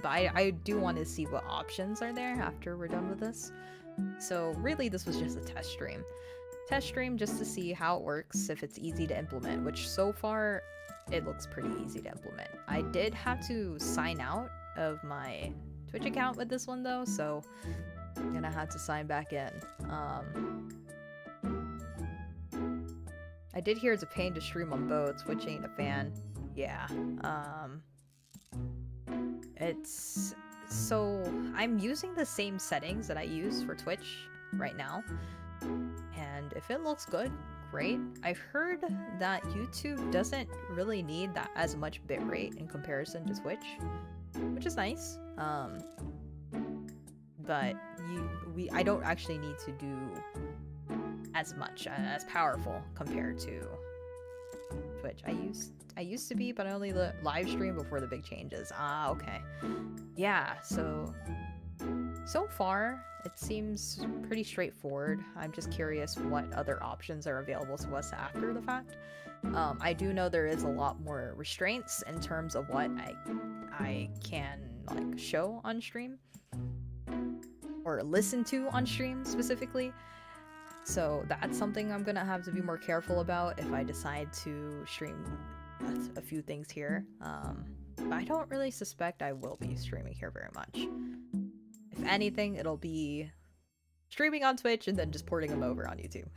But I do want to see what options are there after we're done with this. So really, this was just a test stream. Test stream just to see how it works, if it's easy to implement, which so far, it looks pretty easy to implement. I did have to sign out of my Twitch account with this one though, so I'm gonna have to sign back in. I did hear it's a pain to stream on both. Twitch ain't a fan. Yeah. It's... So, I'm using the same settings that I use for Twitch right now. And if it looks good, great. I've heard that YouTube doesn't really need that as much bitrate in comparison to Twitch, which is nice. But I don't actually need to do as much, as powerful compared to Twitch. I used to be, but I only live stream before the big changes. Ah, okay. Yeah, so far, it seems pretty straightforward. I'm just curious what other options are available to us after the fact. I do know there is a lot more restraints in terms of what I can like show on stream or listen to on stream specifically. So that's something I'm gonna have to be more careful about if I decide to stream a few things here. But I don't really suspect I will be streaming here very much. If anything, it'll be streaming on Twitch and then just porting them over on YouTube.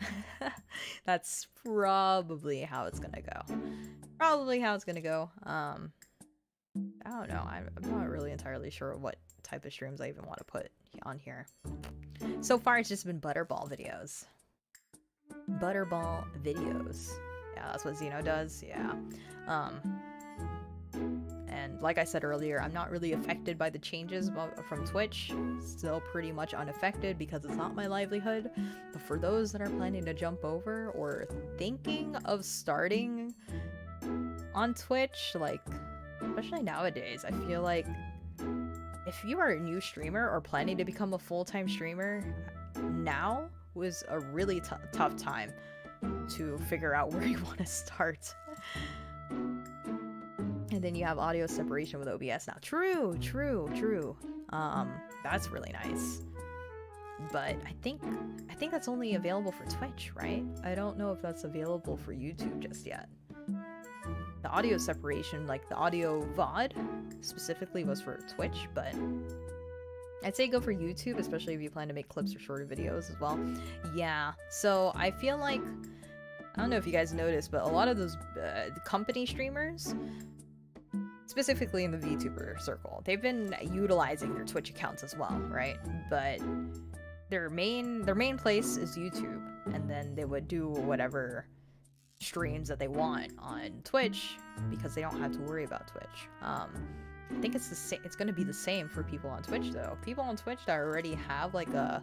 That's probably how it's gonna go. I don't know. I'm not really entirely sure what type of streams I even want to put on here. So far, it's just been Butterball videos. Yeah, that's what Xeno does. Yeah. And like I said earlier, I'm not really affected by the changes from Twitch. Still pretty much unaffected because it's not my livelihood. But for those that are planning to jump over or thinking of starting on Twitch, like, especially nowadays, I feel like if you are a new streamer or planning to become a full-time streamer, now was a really tough time to figure out where you want to start. And then you have audio separation with OBS now. True. That's really nice. But I think that's only available for Twitch, right? I don't know if that's available for YouTube just yet. The audio separation, like the audio VOD, specifically was for Twitch, but I'd say go for YouTube, especially if you plan to make clips or shorter videos as well. Yeah, so I feel like, I don't know if you guys noticed, but a lot of those company streamers, specifically in the VTuber circle, they've been utilizing their Twitch accounts as well, right? But their main place is YouTube, and then they would do whatever streams that they want on Twitch because they don't have to worry about Twitch. I think it's the same. It's going to be the same for people on Twitch though. People on Twitch that already have like a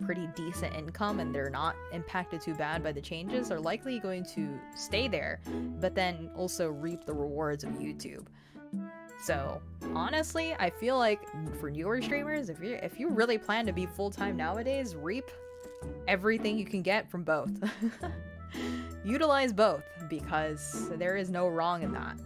pretty decent income and they're not impacted too bad by the changes are likely going to stay there, but then also reap the rewards of YouTube. So honestly, I feel like for newer streamers, if you really plan to be full-time nowadays, reap everything you can get from both. Utilize both because there is no wrong in that.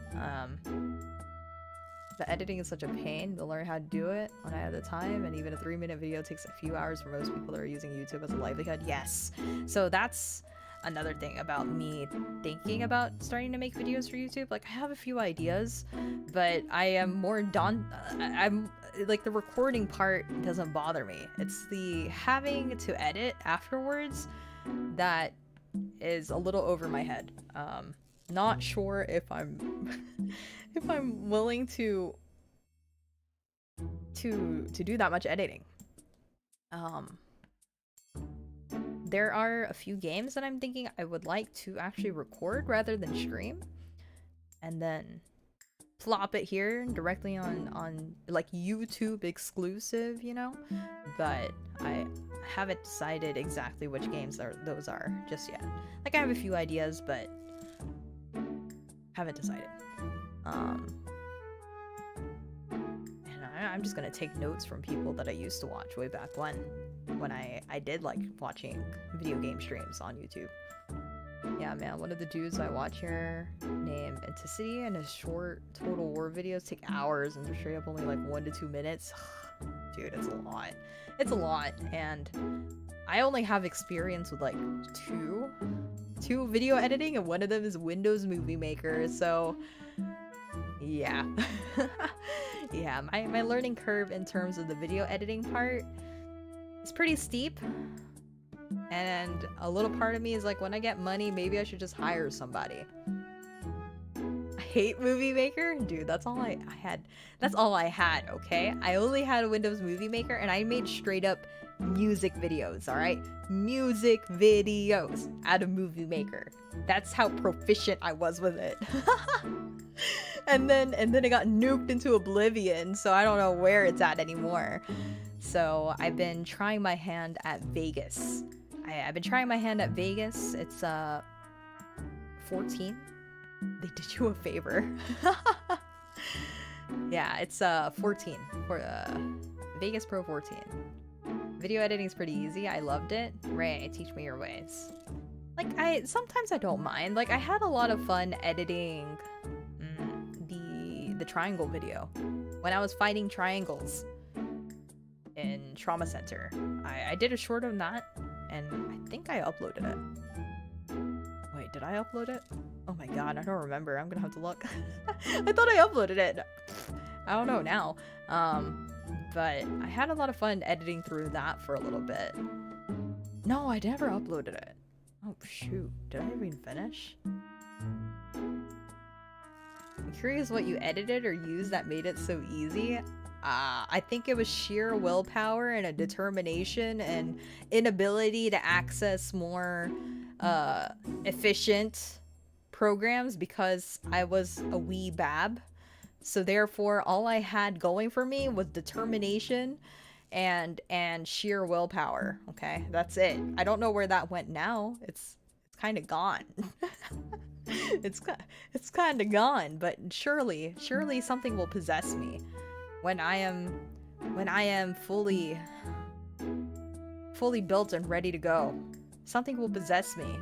The editing is such a pain to learn how to do it when I have the time, and even a 3-minute video takes a few hours for most people that are using YouTube as a livelihood. Yes. So that's another thing about me thinking about starting to make videos for YouTube. Like, I have a few ideas, but I am more I'm like, the recording part doesn't bother me. It's the having to edit afterwards that is a little over my head. Not sure if I'm if I'm willing to do that much editing. There are a few games that I'm thinking I would like to actually record rather than stream, and then plop it here directly on like YouTube exclusive, you know? But I haven't decided exactly which games those are just yet. Like, I have a few ideas, but haven't decided. And I'm just gonna take notes from people that I used to watch way back when I did like watching video game streams on YouTube. Yeah, man, one of the dudes I watch here named Anticity, and his short Total War videos take hours and they're straight up only like 1 to 2 minutes. Dude, it's a lot. It's a lot, and I only have experience with like two video editing, and one of them is Windows Movie Maker, so yeah. Yeah, my learning curve in terms of the video editing part is pretty steep. And a little part of me is like, when I get money, maybe I should just hire somebody. I hate Movie Maker. Dude, that's all I had. That's all I had, okay? I only had a Windows Movie Maker, and I made straight up music videos, alright? Music videos out of Movie Maker. That's how proficient I was with it. And then it got nuked into oblivion, so I don't know where it's at anymore. So I've been trying my hand at Vegas. I've been trying my hand at Vegas. It's 14. They did you a favor. Yeah, it's 14 for Vegas Pro 14. Video editing is pretty easy. I loved it. Ray, teach me your ways. Like, sometimes I don't mind. Like, I had a lot of fun editing the triangle video when I was fighting triangles in Trauma Center. I did a short on that, and I think I uploaded it. Wait, did I upload it? Oh my god, I don't remember. I'm gonna have to look. I thought I uploaded it. I don't know now. But I had a lot of fun editing through that for a little bit. No, I never uploaded it. Oh shoot, did I even finish? I'm curious what you edited or used that made it so easy. I think it was sheer willpower and a determination and inability to access more efficient programs because I was a wee bab. So therefore, all I had going for me was determination and sheer willpower. Okay, that's it. I don't know where that went now. It's kind of gone. it's kind of gone, but surely something will possess me when I am fully built and ready to go. Something will possess me,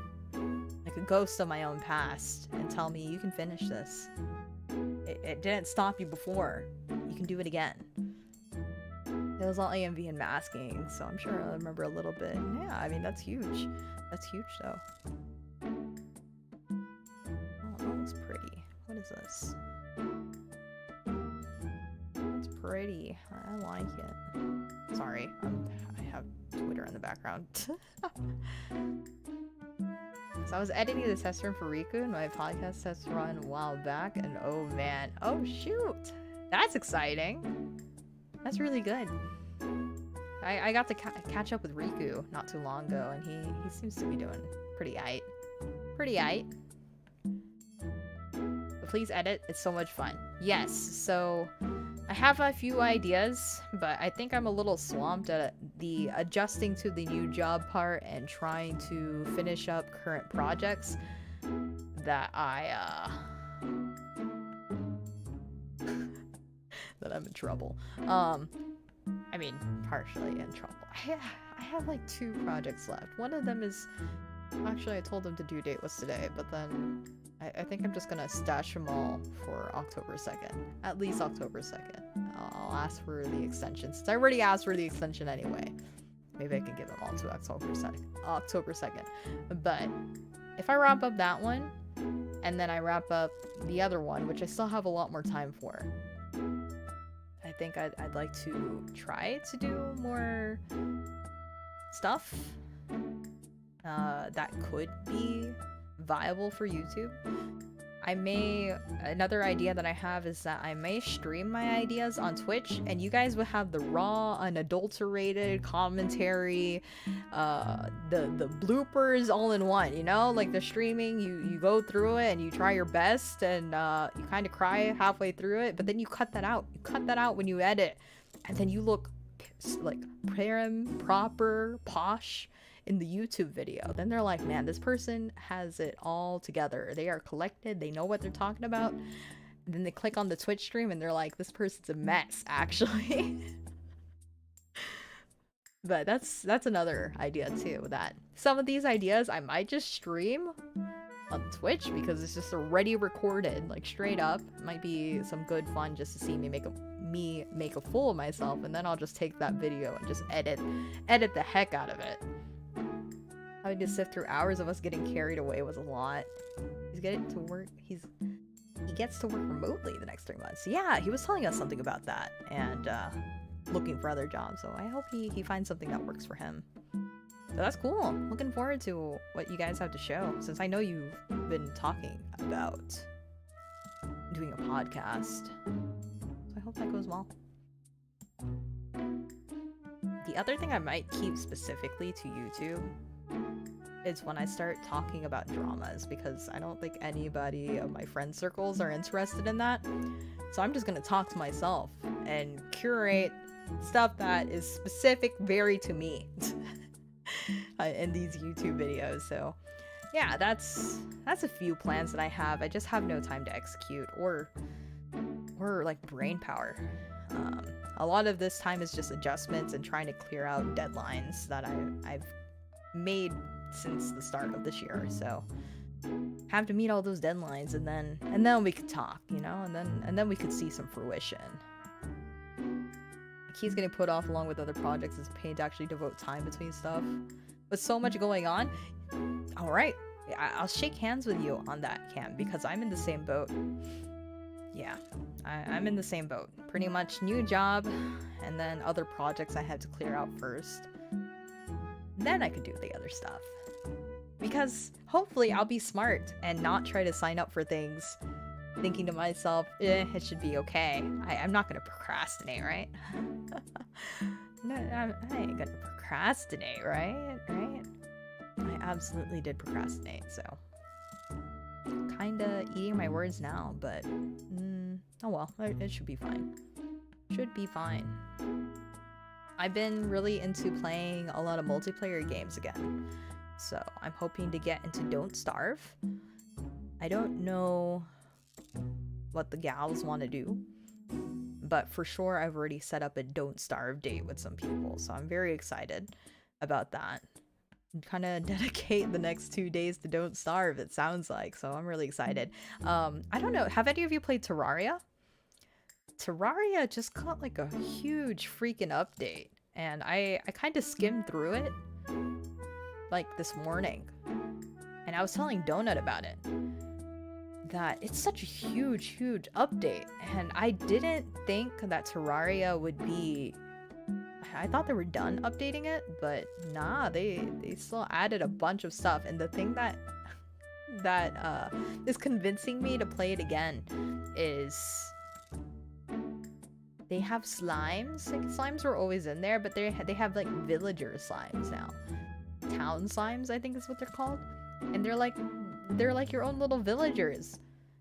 like a ghost of my own past, and tell me, you can finish this. It didn't stop you before. You can do it again. It was all AMV and masking, so I'm sure I remember a little bit. Yeah, I mean, that's huge. That's huge, though. Oh, that looks pretty. What is this? It's pretty. I like it. Sorry, I have Twitter in the background. So I was editing the test run for Riku, and my podcast test run a while back, and oh man, oh shoot, that's exciting. That's really good. I got to catch up with Riku not too long ago, and he seems to be doing pretty aight. Pretty aight. But please edit, it's so much fun. Yes, so I have a few ideas, but I think I'm a little swamped at the adjusting to the new job part and trying to finish up current projects that that I'm in trouble. I mean, partially in trouble. I have like 2 projects left. One of them is, actually I told them the due date was today, but then I think I'm just gonna stash them all for October 2nd. At least October 2nd. I'll ask for the extension, since I already asked for the extension anyway. Maybe I can give them all to October 2nd. October 2nd. But if I wrap up that one, and then I wrap up the other one, which I still have a lot more time for, I think I'd like to try to do more stuff that could be viable for YouTube. Another idea that I have is that I may stream my ideas on Twitch, and you guys would have the raw, unadulterated commentary, the bloopers all in one, you know? Like the streaming, you go through it and you try your best, and you kind of cry halfway through it, but then you cut that out. You cut that out when you edit, and then you look like prim, proper, posh in the YouTube video. Then they're like, man, this person has it all together. They are collected. They know what they're talking about. And then they click on the Twitch stream and they're like, this person's a mess, actually. But that's another idea too, that some of these ideas I might just stream on Twitch because it's just already recorded, like straight up. It might be some good fun just to see me make a fool of myself, and then I'll just take that video and just edit the heck out of it. Having to sift through hours of us getting carried away was a lot. He's getting to work. He gets to work remotely the next 3 months. Yeah, he was telling us something about that, and looking for other jobs. So I hope he finds something that works for him. So that's cool. Looking forward to what you guys have to show, since I know you've been talking about doing a podcast. So I hope that goes well. The other thing I might keep specifically to YouTube is when I start talking about dramas, because I don't think anybody of my friend circles are interested in that. So I'm just gonna talk to myself and curate stuff that is specific very to me in these YouTube videos. So yeah, that's a few plans that I have. I just have no time to execute or like brain power. A lot of this time is just adjustments and trying to clear out deadlines that I've made since the start of this year. So have to meet all those deadlines, and then we could talk, you know, and then we could see some fruition. He's getting put off along with other projects. It's a pain to actually devote time between stuff. With so much going on, all right, I'll shake hands with you on that, Cam, because I'm in the same boat. Yeah, I'm in the same boat. Pretty much new job, and then other projects I had to clear out first. Then I could do the other stuff. Because hopefully I'll be smart and not try to sign up for things thinking to myself, it should be okay. I'm not gonna procrastinate, right? No, I ain't gonna procrastinate, right? I absolutely did procrastinate, so kinda eating my words now, but oh well, it should be fine. Should be fine. I've been really into playing a lot of multiplayer games again, so I'm hoping to get into Don't Starve. I don't know what the gals want to do, but for sure I've already set up a Don't Starve date with some people, so I'm very excited about that. Kind of dedicate the next 2 days to Don't Starve, it sounds like, so I'm really excited. I don't know, have any of you played Terraria? Terraria just got like a huge freaking update, and I kind of skimmed through it like this morning, and I was telling Donut about it, that it's such a huge update, and I didn't think that Terraria would be... I thought they were done updating it, but nah, they still added a bunch of stuff, and the thing that is convincing me to play it again is they have slimes. Like, slimes were always in there, but they have like villager slimes now. Town slimes, I think is what they're called, and they're like your own little villagers,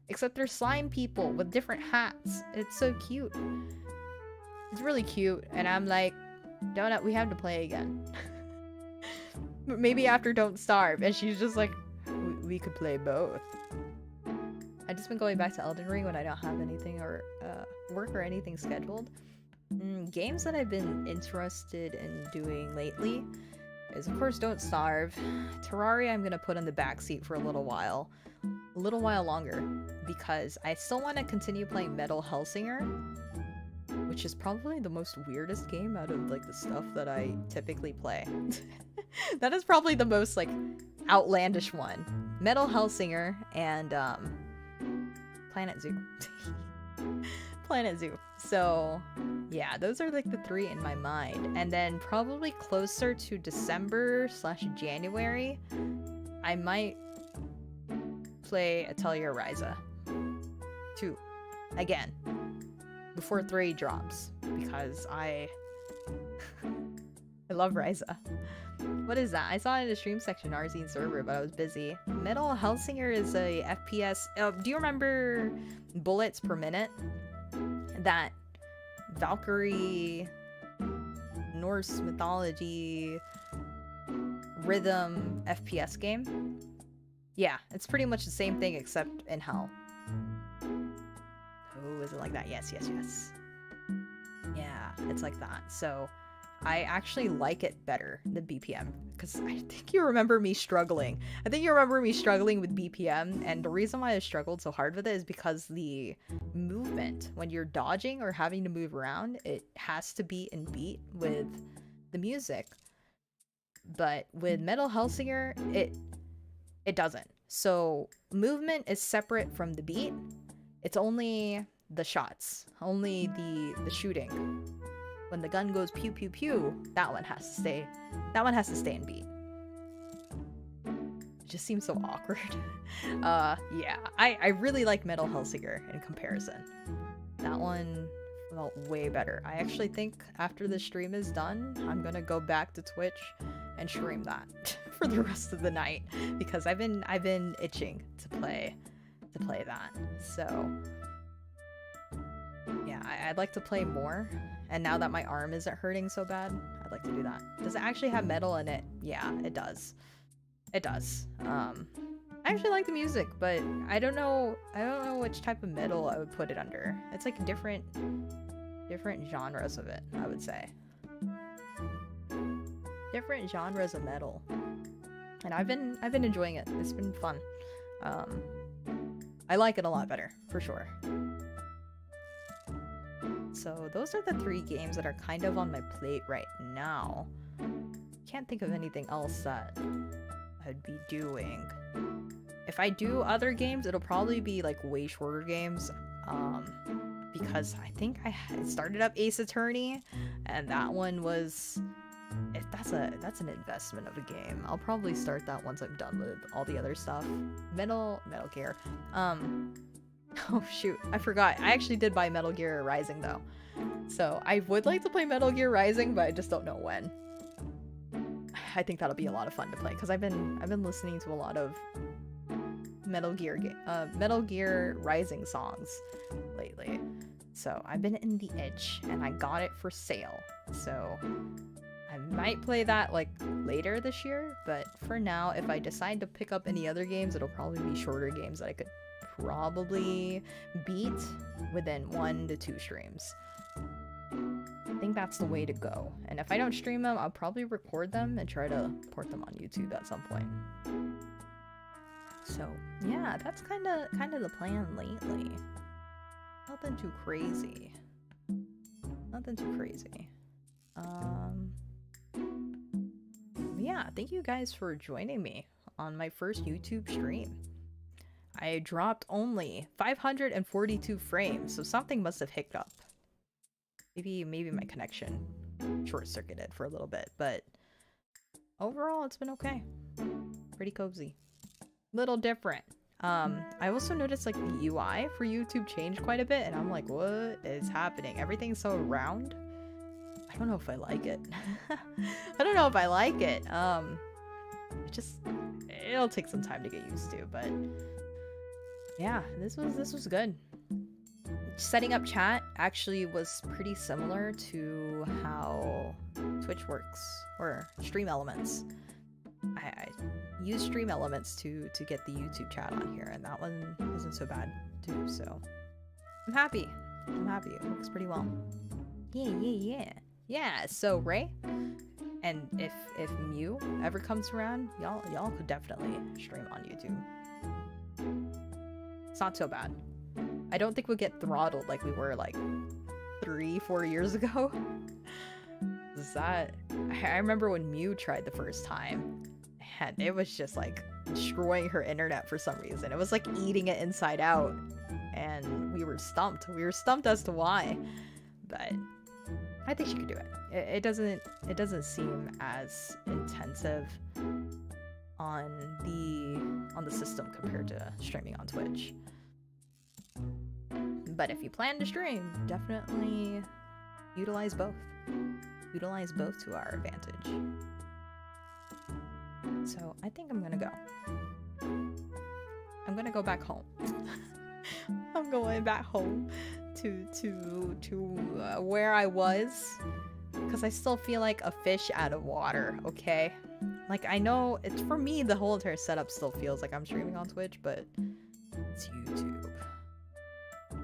except they're slime people with different hats. It's so cute. It's really cute, and I'm like, Donut, we have to play again. Maybe after Don't Starve. And she's just like, we could play both. I've just been going back to Elden Ring when I don't have anything or work or anything scheduled. Games that I've been interested in doing lately is, of course, don't starve. Terraria I'm gonna put in the backseat for a little while longer, because I still want to continue playing Metal Hellsinger, which is probably the most weirdest game out of like the stuff that I typically play. That is probably the most like outlandish one. Metal Hellsinger and Planet Zoo. Planet Zoo. So yeah, those are like the three in my mind. And then probably closer to December/January, I might play Atelier Ryza 2 again before 3 drops, because I love Ryza. What is that? I saw it in the stream section, Arzine server, but I was busy. Metal Hellsinger is a FPS. Do you remember bullets per minute? That Valkyrie, Norse mythology, rhythm FPS game? Yeah, it's pretty much the same thing except in hell. Oh, is it like that? Yes, yes, yes. Yeah, it's like that. So I actually like it better than BPM, because I think you remember me struggling. I think you remember me struggling with BPM, and the reason why I struggled so hard with it is because the movement, when you're dodging or having to move around, it has to be in beat with the music. But with Metal Hellsinger, it doesn't. So movement is separate from the beat. It's only the shots, only the shooting. When the gun goes pew pew pew, that one has to stay in beat. It just seems so awkward. Yeah, I really like Metal Hellsinger in comparison. That one felt way better. I actually think after the stream is done, I'm gonna go back to Twitch and stream that for the rest of the night, because I've been itching to play that. So yeah, I'd like to play more, and now that my arm isn't hurting so bad, I'd like to do that. Does it actually have metal in it? Yeah, it does. It does. I actually like the music, but I don't know which type of metal I would put it under. It's like different genres of it, I would say. Different genres of metal. And I've been enjoying it. It's been fun. I like it a lot better, for sure. So those are the 3 games that are kind of on my plate right now. Can't think of anything else that I'd be doing. If I do other games, it'll probably be like way shorter games, because I think I started up Ace Attorney, and that one was, that's an investment of a game. I'll probably start that once I'm done with all the other stuff. Metal Gear. Oh shoot, I forgot. I actually did buy Metal Gear Rising though. So I would like to play Metal Gear Rising, but I just don't know when. I think that'll be a lot of fun to play, because I've been listening to a lot of Metal Gear Rising songs lately. So I've been in the itch, and I got it for sale. So I might play that like later this year, but for now, if I decide to pick up any other games, it'll probably be shorter games that I could probably beat within 1 to 2 streams. I think that's the way to go. And if I don't stream them, I'll probably record them and try to port them on YouTube at some point. So yeah, that's kind of the plan lately. Nothing too crazy. Nothing too crazy. Yeah, thank you guys for joining me on my first YouTube stream. I dropped only 542 frames, so something must have hiccuped. Maybe my connection short-circuited for a little bit, but overall it's been okay. Pretty cozy. Little different. I also noticed like the UI for YouTube changed quite a bit, and I'm like, what is happening? Everything's so round. I don't know if I like it. I don't know if I like it. It'll take some time to get used to, but yeah, this was good. Setting up chat actually was pretty similar to how Twitch works, or Stream Elements. I use Stream Elements to get the YouTube chat on here, and that one isn't so bad too, so I'm happy. It works pretty well. Yeah. Yeah, so Ray, and if Mew ever comes around, y'all could definitely stream on YouTube. It's not so bad. I don't think we'll get throttled like we were like 3-4 years ago. I remember when Mew tried the first time, and it was just like destroying her internet for some reason. It was like eating it inside out, and we were stumped. We were stumped as to why, but I think she could do it. It doesn't seem as intensive on the system compared to streaming on Twitch. But if you plan to stream, definitely utilize both. Utilize both to our advantage. So I think I'm gonna go. I'm gonna go back home. I'm going back home to where I was, because I still feel like a fish out of water. Okay, like I know it's for me. The whole entire setup still feels like I'm streaming on Twitch, but it's YouTube.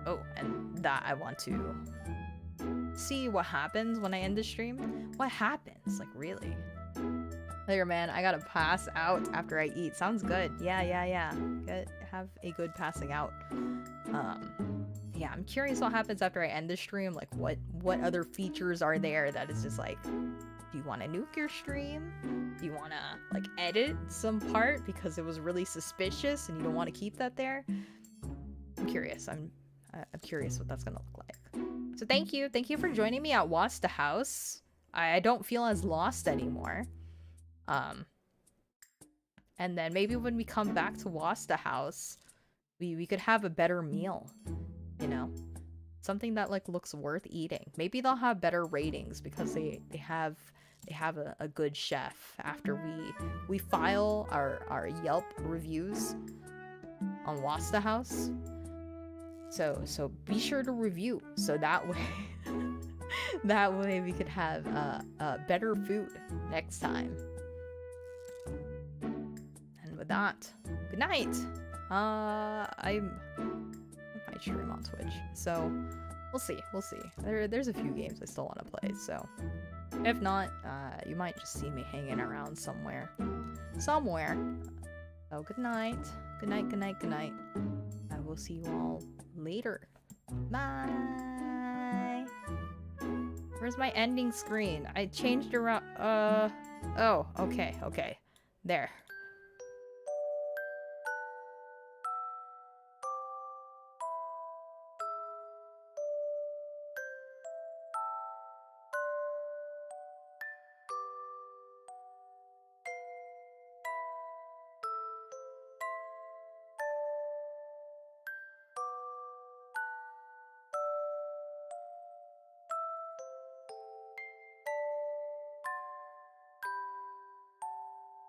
Oh, and that I want to see what happens when I end the stream. What happens? Like, really? Later, man, I gotta pass out after I eat. Sounds good. Yeah. Have a good passing out. Yeah, I'm curious what happens after I end the stream. Like, what other features are there that is just like, do you want to nuke your stream? Do you want to, like, edit some part because it was really suspicious and you don't want to keep that there? I'm curious. I'm curious what that's gonna look like. So thank you for joining me at Wasta House. I don't feel as lost anymore. And then maybe when we come back to Wasta House, we could have a better meal, you know, something that like looks worth eating. Maybe they'll have better ratings because they have a good chef after we file our Yelp reviews on Wasta House. So be sure to review, so that way we could have better food next time. And with that, good night. I might stream on Twitch, so we'll see. There's a few games I still want to play, so if not, you might just see me hanging around somewhere. So good night. Good night. I will see you all later. Bye. Where's my ending screen? I changed around. Oh, okay. There.